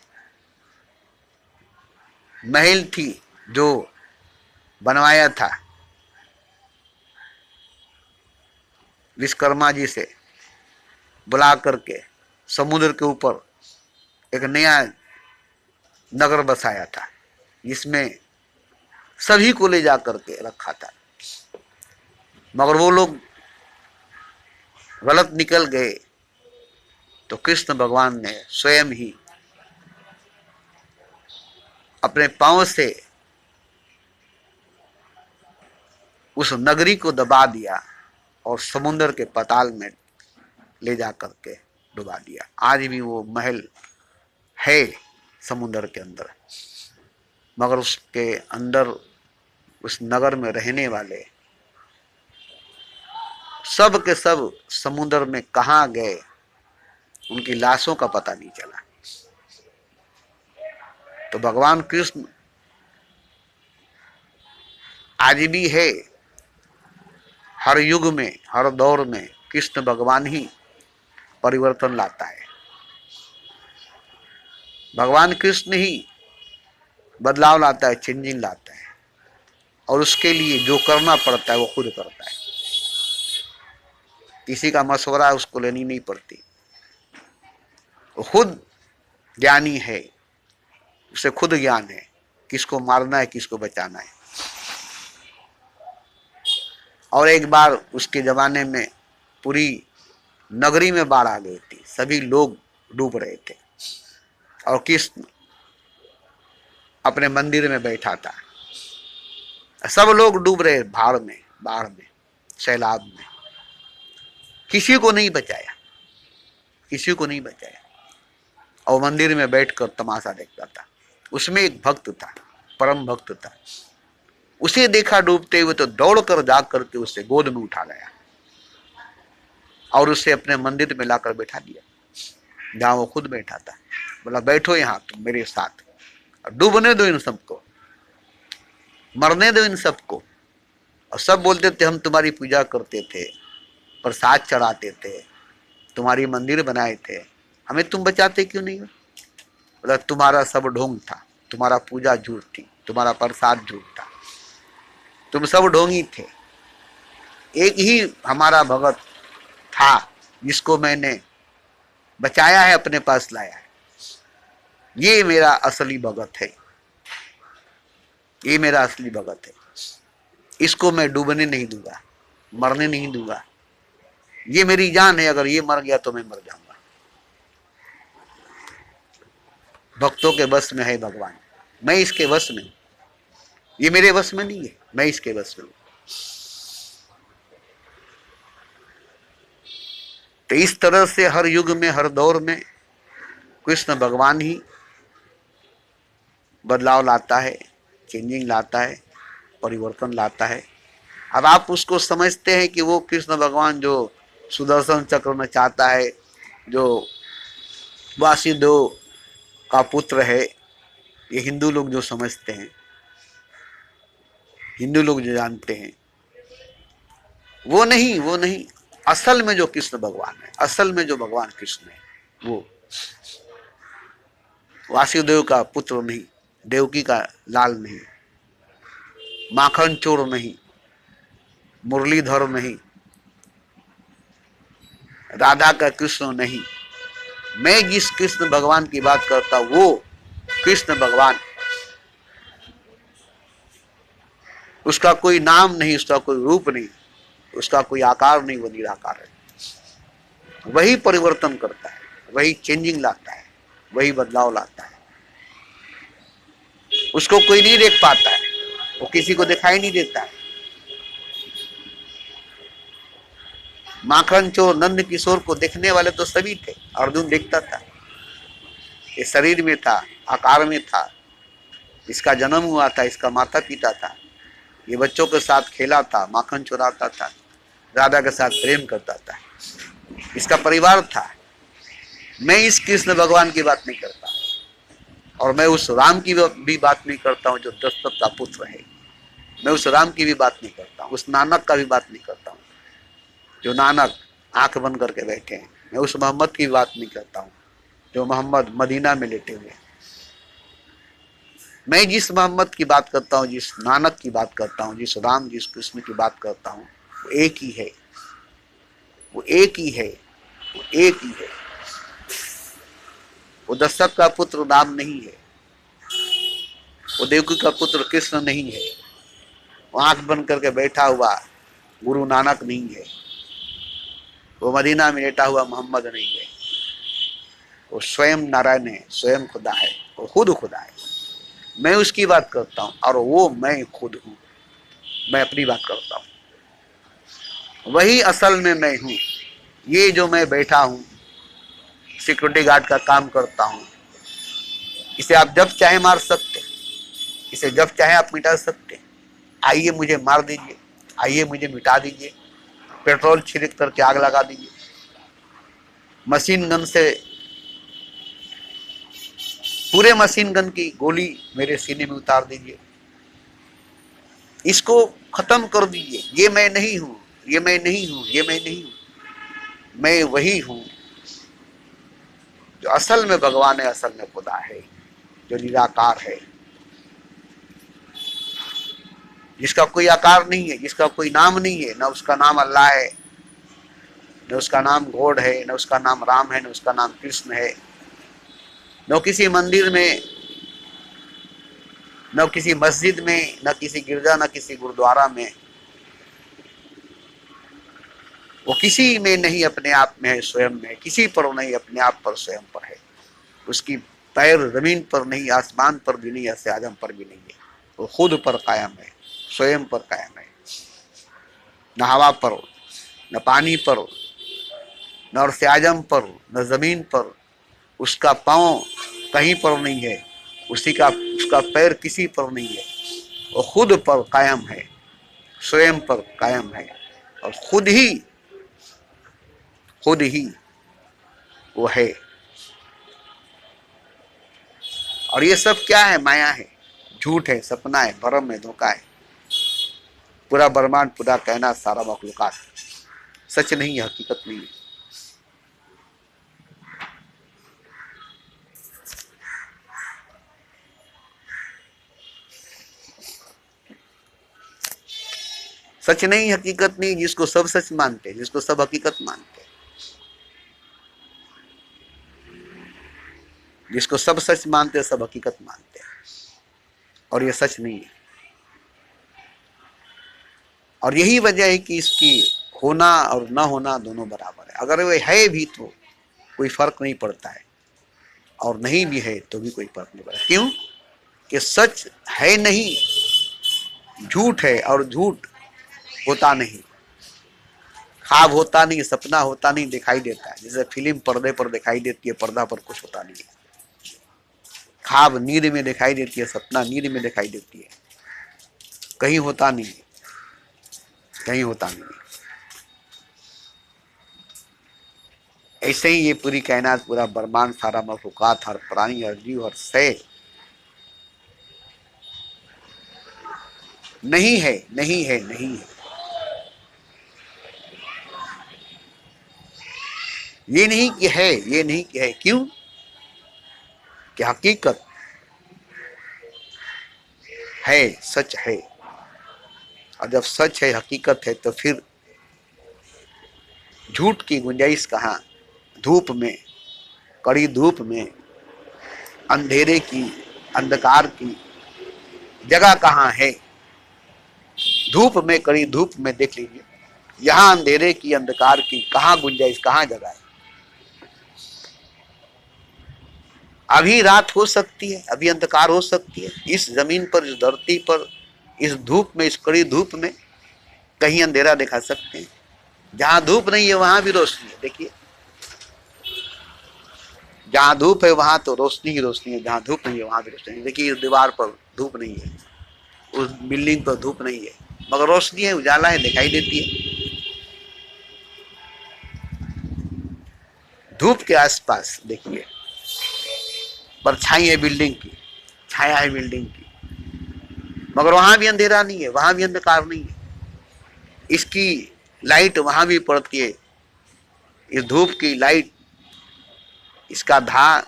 महल थी जो बनवाया था विश्वकर्मा जी से बुला करके, समुद्र के ऊपर एक नया नगर बसाया था, जिसमें सभी को ले जा करके रखा था। मगर वो लोग गलत निकल गए, तो कृष्ण भगवान ने स्वयं ही अपने पांव से उस नगरी को दबा दिया और समुद्र के पाताल में ले जा करके डुबा दिया। आज भी वो महल है समुद्र के अंदर, मगर उसके अंदर उस नगर में रहने वाले सब के सब समुद्र में कहाँ गए, उनकी लाशों का पता नहीं चला। तो भगवान कृष्ण आज भी है। हर युग में, हर दौर में कृष्ण भगवान ही परिवर्तन लाता है। भगवान कृष्ण ही बदलाव लाता है, चेंजिंग लाता है, और उसके लिए जो करना पड़ता है वो खुद करता है। किसी का मशवरा उसको लेनी नहीं पड़ती, वो खुद ज्ञानी है, उसे खुद ज्ञान है किसको मारना है, किसको बचाना है। और एक बार उसके जमाने में पूरी नगरी में बाढ़ आ गई थी, सभी लोग डूब रहे थे, और कृष्ण अपने मंदिर में बैठा था। सब लोग डूब रहे बाढ़ में, सैलाब में। किसी को नहीं बचाया, किसी को नहीं बचाया, और मंदिर में बैठकर तमाशा देखता था। उसमें एक भक्त था, परम भक्त था। उसे देखा डूबते हुए तो दौड़ कर जा करके उसे गोद में उठा गया और उसे अपने मंदिर में लाकर बैठा दिया, जहां वो खुद बैठा था। बोला बैठो यहाँ तुम मेरे साथ, डूबने दो इन सबको, मरने दो इन सबको। और सब बोलते थे हम तुम्हारी पूजा करते थे, प्रसाद चढ़ाते थे, तुम्हारी मंदिर बनाए थे, हमें तुम बचाते क्यों नहीं हो? बोला तुम्हारा सब ढोंग था, तुम्हारा पूजा झूठ थी, तुम्हारा प्रसाद झूठ था, तुम सब ढोंगी थे। एक ही हमारा भगत था जिसको मैंने बचाया है, अपने पास लाया है। ये मेरा असली भगत है, ये मेरा असली भगत है। इसको मैं डूबने नहीं दूंगा, मरने नहीं दूंगा। ये मेरी जान है, अगर ये मर गया तो मैं मर जाऊंगा। भक्तों के बस में है भगवान, मैं इसके बस में हूं। ये मेरे बस में नहीं है, मैं इसके बस में हूं। तो इस तरह से हर युग में, हर दौर में कृष्ण भगवान ही बदलाव लाता है, चेंजिंग लाता है, परिवर्तन लाता है। अब आप उसको समझते हैं कि वो कृष्ण भगवान जो सुदर्शन चक्र में चाहता है, जो वासुदेव का पुत्र है, ये हिंदू लोग जो समझते हैं, हिंदू लोग जो जानते हैं, वो नहीं, वो नहीं। असल में जो कृष्ण भगवान है, असल में जो भगवान कृष्ण है, वो वासुदेव का पुत्र नहीं, देवकी का लाल नहीं, माखन चोर नहीं, मुरलीधर नहीं, राधा का कृष्ण नहीं। मैं जिस कृष्ण भगवान की बात करता हूं वो कृष्ण भगवान, उसका कोई नाम नहीं, उसका कोई रूप नहीं, उसका कोई आकार नहीं, वो निराकार है। वही परिवर्तन करता है, वही चेंजिंग लाता है, वही बदलाव लाता है। उसको कोई नहीं देख पाता है, वो किसी को दिखाई नहीं देता है। माखन चोर नंद किशोर को देखने वाले तो सभी थे। अर्जुन देखता था, ये शरीर में था, आकार में था, इसका जन्म हुआ था, इसका माता पिता था, ये बच्चों के साथ खेला था, माखन चुराता था, राधा के साथ प्रेम करता था, इसका परिवार था। मैं इस कृष्ण भगवान की बात नहीं करता, और मैं उस राम की भी बात नहीं करता हूँ जो दशरथ का पुत्र है। मैं उस राम की भी बात नहीं करता हूँ, उस नानक का भी बात नहीं करता हूँ जो नानक आंख बंद करके बैठे हैं। मैं उस मोहम्मद की बात नहीं करता हूँ जो मोहम्मद मदीना में लेटे हुए हैं। मैं जिस मोहम्मद की बात करता हूँ, जिस नानक की बात करता हूँ, जिस राम जिस कृष्ण की बात करता हूँ, वो एक ही है, वो एक ही है, वो एक ही है। वो दशरथ का पुत्र राम नहीं है, वो देवकी का पुत्र कृष्ण नहीं है, वो आंख बंद करके बैठा हुआ गुरु नानक नहीं है, वो मदीना में लेटा हुआ मोहम्मद नहीं है। वो स्वयं नारायण है, स्वयं खुदा है, वो खुद खुदा है। मैं उसकी बात करता हूँ और वो मैं खुद हूँ। मैं अपनी बात करता हूँ, वही असल में मैं हूँ। ये जो मैं बैठा हूँ, सिक्योरिटी गार्ड का काम करता हूँ, इसे आप जब चाहे मार सकते, इसे जब चाहे आप मिटा सकते। आइए मुझे मार दीजिए, आइए मुझे मिटा दीजिए, पेट्रोल छिड़क करके आग लगा दीजिए, मशीन गन से पूरे मशीन गन की गोली मेरे सीने में उतार दीजिए, इसको खत्म कर दीजिए। ये मैं नहीं हूं, ये मैं नहीं हूं, ये मैं नहीं हूं। मैं वही हूं जो असल में भगवान है, असल में खुदा है, जो निराकार है, जिसका कोई आकार नहीं है, जिसका कोई नाम नहीं है। न उसका नाम अल्लाह है, न उसका नाम गॉड है, न उसका नाम राम है, न उसका नाम कृष्ण है, न किसी मंदिर में, न किसी मस्जिद में, न किसी गिरजा, न किसी गुरुद्वारा में। वो किसी में नहीं, अपने आप में है, स्वयं में, किसी पर नहीं, अपने आप पर, स्वयं पर है। उसकी पैर जमीन पर नहीं, आसमान पर भी नहीं, ऐसे आजम पर भी नहीं है। वो खुद पर कायम है, स्वयं पर कायम है। न हवा पर, न पानी पर, न अर्श आजम पर, न जमीन पर। उसका पांव कहीं पर नहीं है, उसका पैर किसी पर नहीं है। वो खुद पर कायम है, स्वयं पर कायम है, और खुद ही वो है। और ये सब क्या है? माया है, झूठ है, सपना है, भ्रम है, धोखा है। पूरा ब्रह्मांड, पूरा कहना, सारा मखलूकात सच नहीं है, हकीकत नहीं है। सच नहीं, हकीकत नहीं, जिसको सब सच मानते, जिसको सब हकीकत मानते, जिसको सब सच मानते, सब हकीकत मानते, और ये सच नहीं है। और यही वजह है कि इसकी होना और न होना दोनों बराबर है। अगर वो है भी तो कोई फर्क नहीं पड़ता है, और नहीं भी है तो भी कोई फर्क नहीं पड़ता। क्यों? कि सच है नहीं, झूठ है, और झूठ होता नहीं, ख्वाब होता नहीं, सपना होता नहीं, दिखाई देता है। जैसे फिल्म पर्दे पर दिखाई देती है, पर्दा पर कुछ होता नहीं है। ख्वाब नींद में दिखाई देती है, सपना नींद में दिखाई देती है, कहीं होता नहीं है, कहीं होता नहीं है। ऐसे ही ये पूरी कायनात, पूरा ब्रह्मांड, सारा मखलूकात, हर प्राणी, हर जीव, हर शय नहीं है, नहीं है, नहीं है। ये नहीं कि है, ये नहीं कि है। क्यों? कि हकीकत है, सच है। और जब सच है, हकीकत है, तो फिर झूठ की गुंजाइश कहाँ? धूप में, कड़ी धूप में, अंधेरे की, अंधकार की जगह कहाँ है? धूप में, कड़ी धूप में देख लीजिए, यहाँ अंधेरे की, अंधकार की कहाँ गुंजाइश, कहाँ जगह है? अभी रात हो सकती है, अभी अंधकार हो सकती है। इस जमीन पर, इस धरती पर, इस धूप में, इस कड़ी धूप में कहीं अंधेरा दिखा सकते हैं? जहां धूप नहीं है वहां भी रोशनी है। देखिए, जहां धूप है वहां तो रोशनी ही रोशनी है, जहां धूप नहीं है वहां भी रोशनी है। देखिए, दीवार पर धूप नहीं है, उस बिल्डिंग पर धूप नहीं है, मगर रोशनी है, उजाला है, दिखाई देती है। धूप के आसपास देखिए परछाई है बिल्डिंग की, छाया है बिल्डिंग की, मगर वहां भी अंधेरा नहीं है, वहां भी अंधकार नहीं है। इसकी लाइट वहां भी पड़ती है, इस धूप की लाइट, इसका धार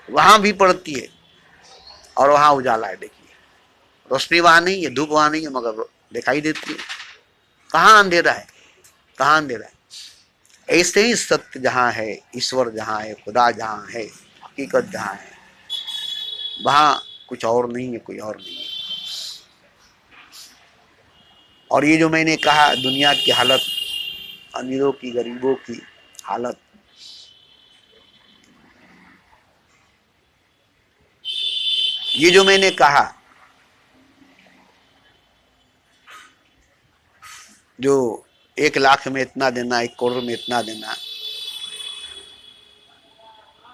वहां भी पड़ती है और वहां उजाला है। देखिए, रोशनी वहां नहीं है, धूप वहां नहीं है, मगर दिखाई देती है। कहां अंधेरा है, कहां अंधेरा है। ऐसे ही सत्य जहां है, ईश्वर जहां है, खुदा जहां है, हकीकत जहां है, वहां कुछ और नहीं है, कोई और नहीं है। और ये जो मैंने कहा दुनिया की हालत, अमीरों की, गरीबों की हालत, ये जो मैंने कहा, जो 1 लाख में इतना देना, 1 करोड़ में इतना देना,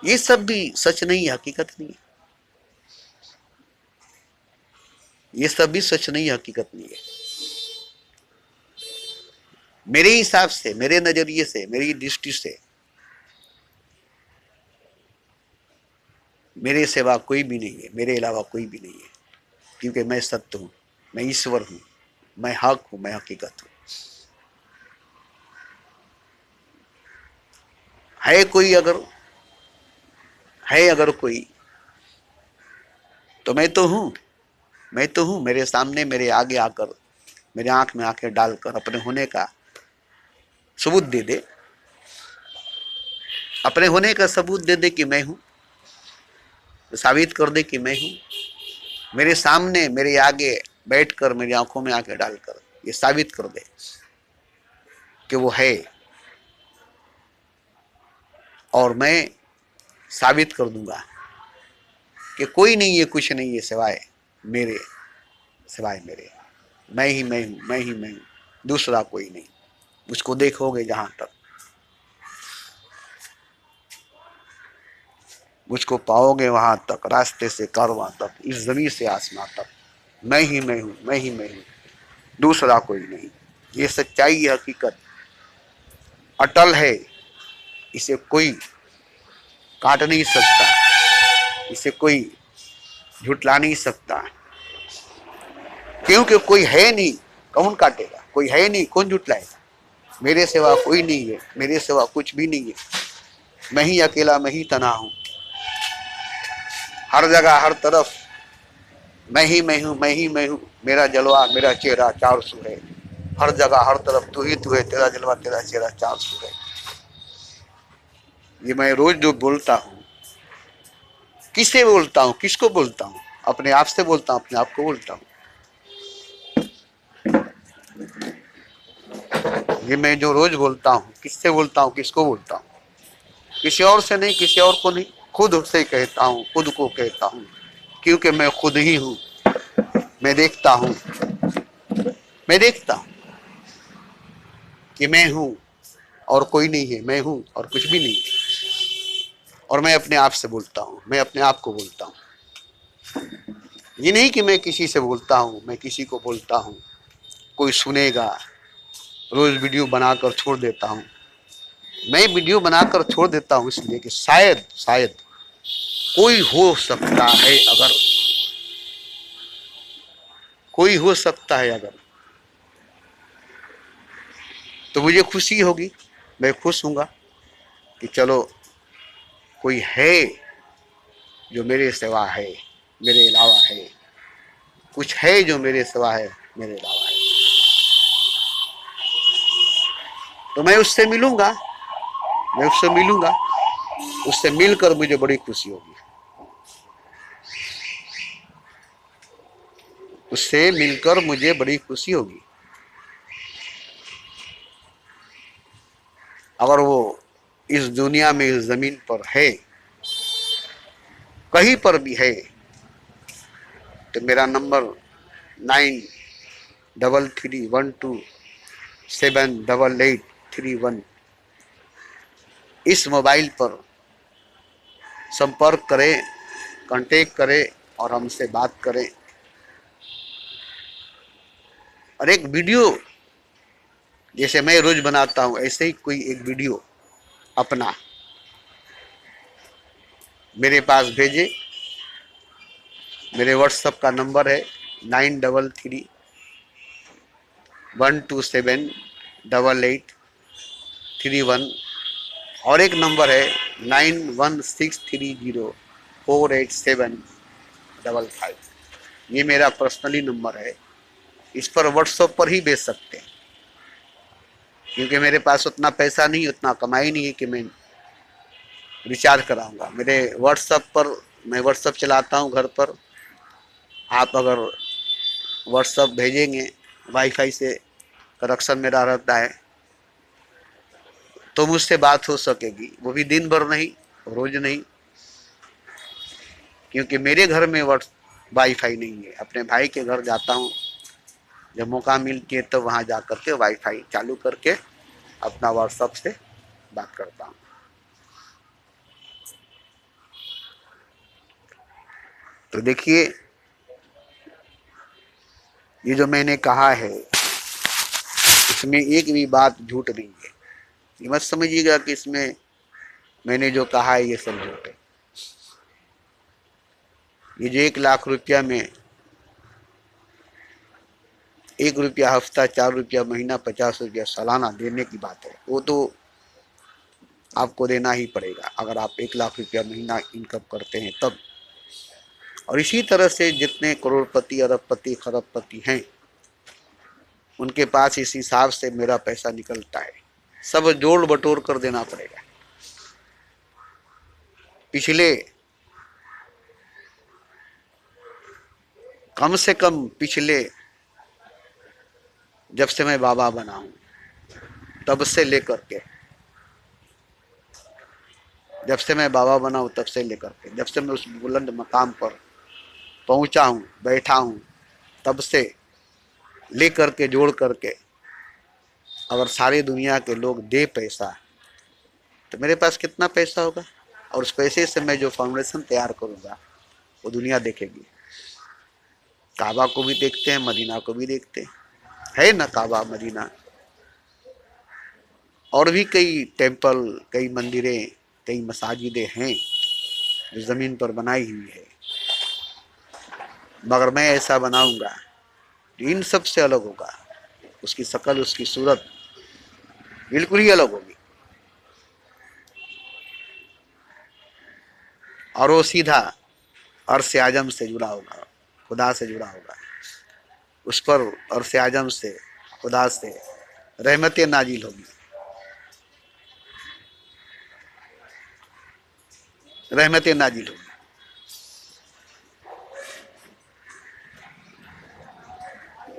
ये सब भी सच नहीं है, हकीकत नहीं है। ये सब भी सच नहीं है, हकीकत नहीं है। मेरे हिसाब से, मेरे नजरिए से, मेरी दृष्टि से, मेरे सिवा कोई भी नहीं है, मेरे अलावा कोई भी नहीं है, क्योंकि मैं सत्य हूं, मैं ईश्वर हूं, मैं हक हूं, मैं हकीकत हूं। है कोई अगर, है अगर कोई, तो मैं तो हूं, मैं तो हूं। मेरे सामने, मेरे आगे आकर, मेरे आंख में आंखें डालकर अपने होने का सबूत दे दे, अपने होने का सबूत दे दे कि मैं हूं, साबित कर दे कि मैं हूं। मेरे सामने, मेरे आगे बैठकर, मेरी आंखों में आंखें डालकर ये साबित कर दे कि वो है, और मैं साबित कर दूंगा कि कोई नहीं है, कुछ नहीं है सिवाय मेरे, सिवाय मेरे। मैं ही मैं हूं, मैं ही मैं हूं, दूसरा कोई नहीं। मुझको देखोगे जहां तक, मुझको पाओगे वहां तक, रास्ते से कारवां तक, इस जमीन से आसमां तक, मैं ही मैं हूं, मैं ही मैं हूं, दूसरा कोई नहीं। ये सच्चाई, ये हकीकत अटल है, इसे कोई काट नहीं सकता, इसे कोई झुटला नहीं सकता, क्योंकि कोई है नहीं, कौन काटेगा? कोई है नहीं, कौन झुटलाएगा? मेरे सिवा कोई नहीं है, मेरे सिवा कुछ भी नहीं है, मैं ही अकेला, मैं ही तन्हा हूं, हर जगह, हर तरफ मैं ही मैं हूं, मैं ही मैं हूं। मेरा जलवा, मेरा चेहरा 400 है, हर जगह, हर तरफ तू ही तू है, तेरा जलवा, तेरा चेहरा 400 है। ये मैं रोज जो बोलता हूं, किसे बोलता हूं, किसको बोलता हूं? अपने आप से बोलता हूं, अपने आप को बोलता हूं। ये मैं जो रोज बोलता हूं, किससे बोलता हूं, किसको बोलता हूं? किसी और से नहीं, किसी और को नहीं, खुद से कहता हूं, खुद को कहता हूं, क्योंकि मैं खुद ही हूं। मैं देखता हूं, मैं देखता हूं कि मैं हूं और कोई नहीं है, मैं हूं और कुछ भी नहीं है। और मैं अपने आप से बोलता हूं, मैं अपने आप को बोलता हूं। ये नहीं कि मैं किसी से बोलता हूं, मैं किसी को बोलता हूं, कोई सुनेगा, रोज वीडियो बनाकर छोड़ देता हूं। मैं वीडियो बनाकर छोड़ देता हूं इसलिए कि शायद, शायद कोई हो सकता है, अगर कोई हो सकता है अगर, तो मुझे खुशी होगी, मैं खुश हूंगा कि चलो कोई है जो मेरे सिवा है, मेरे अलावा है, कुछ है जो मेरे सिवा है, मेरे अलावा है। तो मैं उससे मिलूंगा, मैं उससे मिलूंगा, उससे मिलकर मुझे बड़ी खुशी होगी, उससे मिलकर मुझे बड़ी खुशी होगी। अगर वो इस दुनिया में, इस जमीन पर है, कहीं पर भी है, तो मेरा नंबर 933125 7831। इस मोबाइल पर संपर्क करें, कांटेक्ट करें और हमसे बात करें। और एक वीडियो जैसे मैं रोज बनाता हूं, ऐसे ही कोई एक वीडियो अपना मेरे पास भेजे। मेरे व्हाट्सएप का नंबर है 9331278831 और एक नंबर है 9163048755। ये मेरा पर्सनली नंबर है। इस पर व्हाट्सएप पर ही भेज सकते हैं, क्योंकि मेरे पास उतना पैसा नहीं, उतना कमाई नहीं है कि मैं रिचार्ज कराऊंगा। मेरे व्हाट्सएप पर मैं व्हाट्सएप चलाता हूं घर पर। आप अगर व्हाट्सएप भेजेंगे, वाईफाई से कनेक्शन मेरा रहता है, तो मुझसे बात हो सकेगी, वो भी दिन भर नहीं, रोज नहीं, क्योंकि मेरे घर में वाईफाई नहीं है। अपने भाई के घर जाता हूँ जब मौका मिलती है, तो वहाँ जा करके वाईफाई चालू करके अपना व्हाट्सएप से बात करता हूँ। तो देखिए, ये जो मैंने कहा है इसमें एक भी बात झूठ नहीं है। ये मत समझिएगा कि इसमें मैंने जो कहा है ये सब झूठ है। ये जो 1 लाख रुपया में 1 रुपया हफ्ता, 4 रुपया महीना, 50 रुपया सालाना देने की बात है, वो तो आपको देना ही पड़ेगा अगर आप 1 लाख रुपया महीना इनकम करते हैं तब। और इसी तरह से जितने करोड़पति, अरबपति, खरबपति हैं, उनके पास इस हिसाब से मेरा पैसा निकलता है। सब जोड़ बटोर कर देना पड़ेगा। पिछले कम से कम पिछले जब से मैं बाबा बना हूं तब से लेकर के, जब से मैं बाबा बना हूं तब से लेकर के, जब से मैं उस बुलंद मकाम पर पहुंचा हूं, बैठा हूं, तब से लेकर के जोड़ करके अगर सारी दुनिया के लोग दे पैसा, तो मेरे पास कितना पैसा होगा। और उस पैसे से मैं जो फाउंडेशन तैयार करूंगा वो दुनिया देखेगी। काबा को भी देखते हैं, मदीना को भी देखते हैं, है ना काबा, मदीना, और भी कई टेम्पल, कई मंदिरें, कई मसाजिदें हैं जो ज़मीन पर बनाई हुई है। मगर मैं ऐसा बनाऊंगा इन सब से अलग होगा। उसकी शक्ल, उसकी सूरत बिल्कुल ही अलग होगी, और वो सीधा अर्श आजम से जुड़ा होगा, खुदा से जुड़ा होगा। उस पर अर्श आजम से, खुदा से रहमतें नाजिल होगी, रहमतें नाजिल होगी।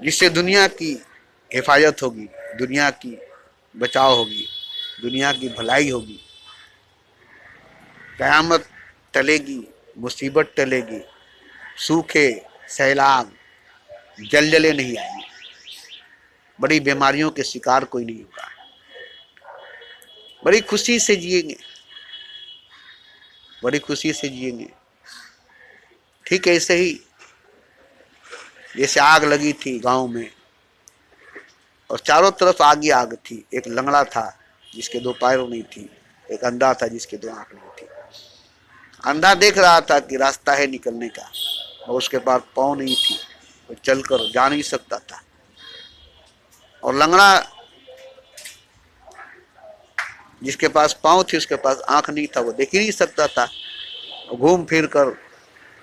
जिससे दुनिया की हिफाजत होगी, दुनिया की बचाव होगी, दुनिया की भलाई होगी। क़यामत टलेगी, मुसीबत टलेगी, सूखे, सैलाब, जलजले नहीं आएंगे, बड़ी बीमारियों के शिकार कोई नहीं होगा, बड़ी खुशी से जिएंगे, बड़ी खुशी से जिएंगे। ठीक ऐसे ही जैसे आग लगी थी गांव में और चारों तरफ आग ही आग थी। एक लंगड़ा था जिसके 2 पैर नहीं थी, एक अंधा था जिसके 2 आंख नहीं थी। अंधा देख रहा था कि रास्ता है निकलने का, और उसके पास पाँव नहीं थी, वो चलकर जा नहीं सकता था। और लंगड़ा जिसके पास पाँव थी, उसके पास आंख नहीं था, वो देख ही नहीं सकता था, घूम फिर कर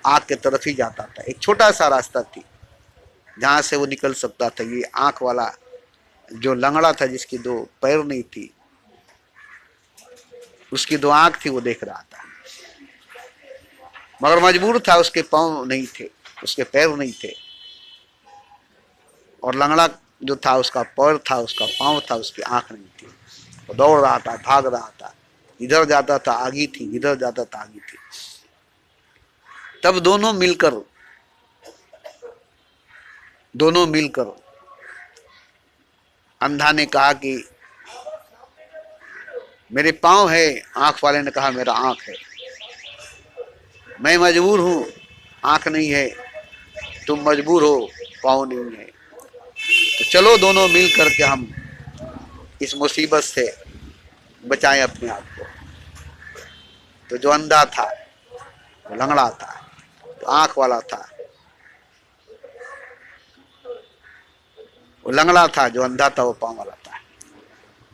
आग के तरफ ही जाता था। एक छोटा सा रास्ता थी जहां से वो निकल सकता था। ये आंख वाला जो लंगड़ा था जिसकी 2 पैर नहीं थी, उसकी 2 आंख थी, वो देख रहा था, मगर मजबूर था, उसके पाँव नहीं थे, उसके पैर नहीं थे। और लंगड़ा जो था उसका पैर था, उसका पाँव था, उसकी आंख नहीं थी। वो दौड़ रहा था, भाग रहा था, इधर जाता था आगी थी, इधर जाता था आगी थी। तब दोनों मिलकर अंधा ने कहा कि मेरे पाँव है, आंख वाले ने कहा मेरा आंख है। मैं मजबूर हूं, आंख नहीं है, तुम मजबूर हो, पाँव नहीं है। तो चलो दोनों मिल करके हम इस मुसीबत से बचाएं अपने आप को। तो जो अंधा था वो लंगड़ा था, तो आंख वाला था वो लंगड़ा था, जो अंधा था वो पाँव वाला था।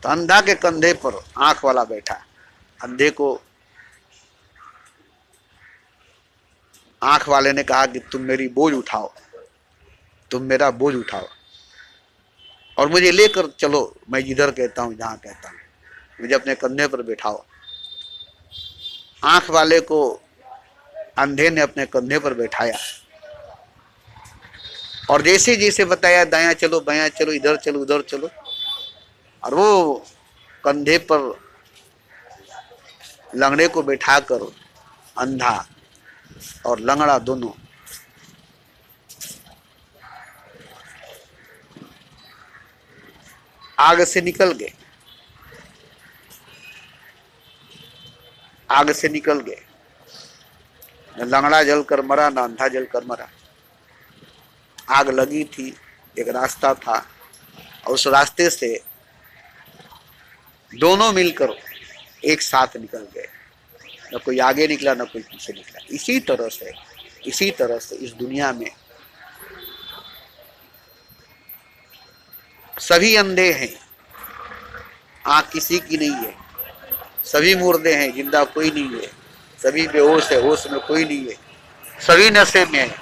तो अंधा के कंधे पर आंख वाला बैठा। अंधे को आंख वाले ने कहा कि तुम मेरी बोझ उठाओ, तुम मेरा बोझ उठाओ और मुझे लेकर चलो, मैं जिधर कहता हूं, जहां कहता हूं, मुझे अपने कंधे पर बैठाओ। आंख वाले को अंधे ने अपने कंधे पर बैठाया और जैसे जैसे बताया, दायां चलो, बायां चलो, इधर चलो, उधर चलो, और वो कंधे पर लंगड़े को बैठाकर अंधा और लंगड़ा दोनों आग से निकल गए। आग से निकल गए। न लंगड़ा जलकर मरा, न अंधा जलकर मरा। आग लगी थी, एक रास्ता था और उस रास्ते से दोनों मिलकर एक साथ निकल गए। न कोई आगे निकला, न कोई पीछे निकला। इसी तरह से इस दुनिया में सभी अंधे हैं, आंख किसी की नहीं है। सभी मुर्दे हैं, जिंदा कोई नहीं है। सभी बेहोश है, होश में कोई नहीं है। सभी नशे में है,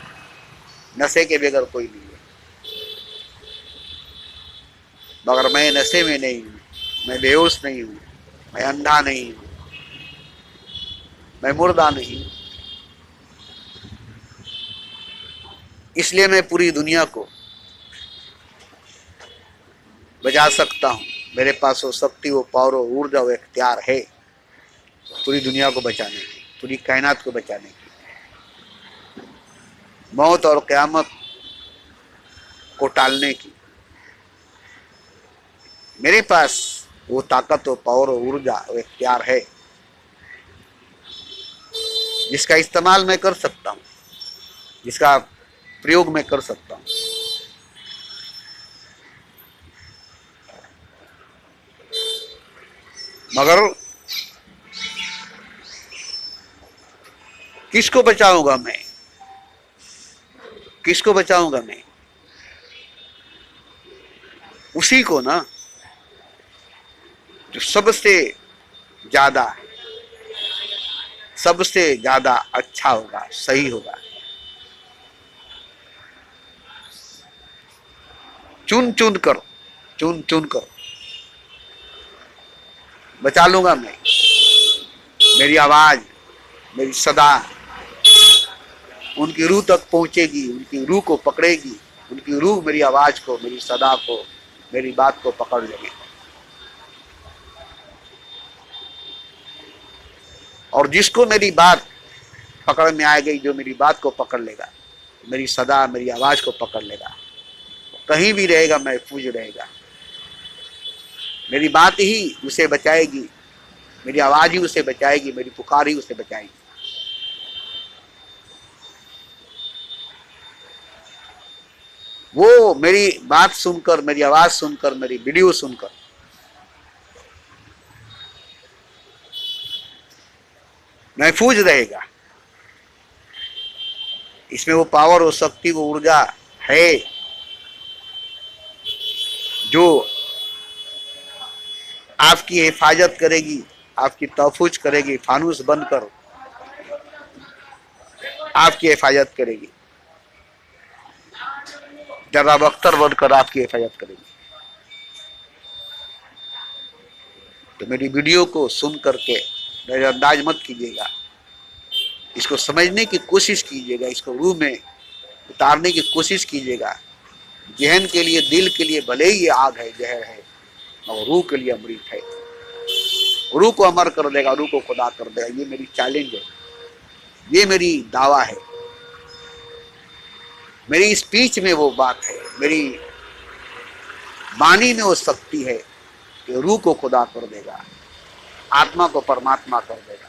नशे के बगैर कोई नहीं है। मगर मैं नशे में नहीं हूं, मैं बेहोश नहीं हूं, मैं अंधा नहीं हूं, मैं मुर्दा नहीं हूं। इसलिए मैं पूरी दुनिया को बचा सकता हूं। मेरे पास वो शक्ति, वो पावर, वो ऊर्जा, वो इख्तियार है पूरी दुनिया को बचाने की, पूरी कायनात को बचाने की, मौत और क़यामत को टालने की। मेरे पास वो ताकत, वो पावर, वो ऊर्जा, वो इख्तियार है जिसका इस्तेमाल मैं कर सकता हूं, जिसका प्रयोग मैं कर सकता हूं। मगर किसको बचाऊंगा मैं? किसको बचाऊंगा मैं? उसी को ना जो सबसे ज्यादा अच्छा होगा, सही होगा। चुन चुन कर बचा लूंगा मैं। मेरी आवाज, मेरी सदा उनकी रूह तक पहुंचेगी, उनकी रूह को पकड़ेगी। उनकी रूह मेरी आवाज को, मेरी सदा को, मेरी बात को पकड़ लेगी। और जिसको मेरी बात पकड़ में आ गई, जो मेरी बात को पकड़ लेगा, मेरी सदा, मेरी आवाज को पकड़ लेगा, कहीं भी रहेगा महफूज रहेगा। मेरी बात ही उसे बचाएगी, मेरी आवाज ही उसे बचाएगी, मेरी पुकार ही उसे बचाएगी। वो मेरी बात सुनकर, मेरी आवाज सुनकर, मेरी वीडियो सुनकर महफूज रहेगा। इसमें वो पावर, वो शक्ति, वो ऊर्जा है जो आपकी हिफाजत करेगी, आपकी तहफुज करेगी, फानूस बनकर आपकी हिफाजत करेगी, जनाब अख्तर बनकर आपकी हिफाजत करेगी। तो मेरी वीडियो को सुन करके नजरअंदाज मत कीजिएगा, इसको समझने की कोशिश कीजिएगा, इसको रूह में उतारने की कोशिश कीजिएगा। जहन के लिए, दिल के लिए भले ही ये आग है, जहर है, और रूह के लिए अमृत है। रूह को अमर कर देगा, रूह को खुदा कर देगा। ये मेरी चैलेंज है, ये मेरी दावा है, मेरी स्पीच में वो बात है, मेरी वाणी में वो शक्ति है कि रूह को खुदा कर देगा, आत्मा को परमात्मा कर देगा।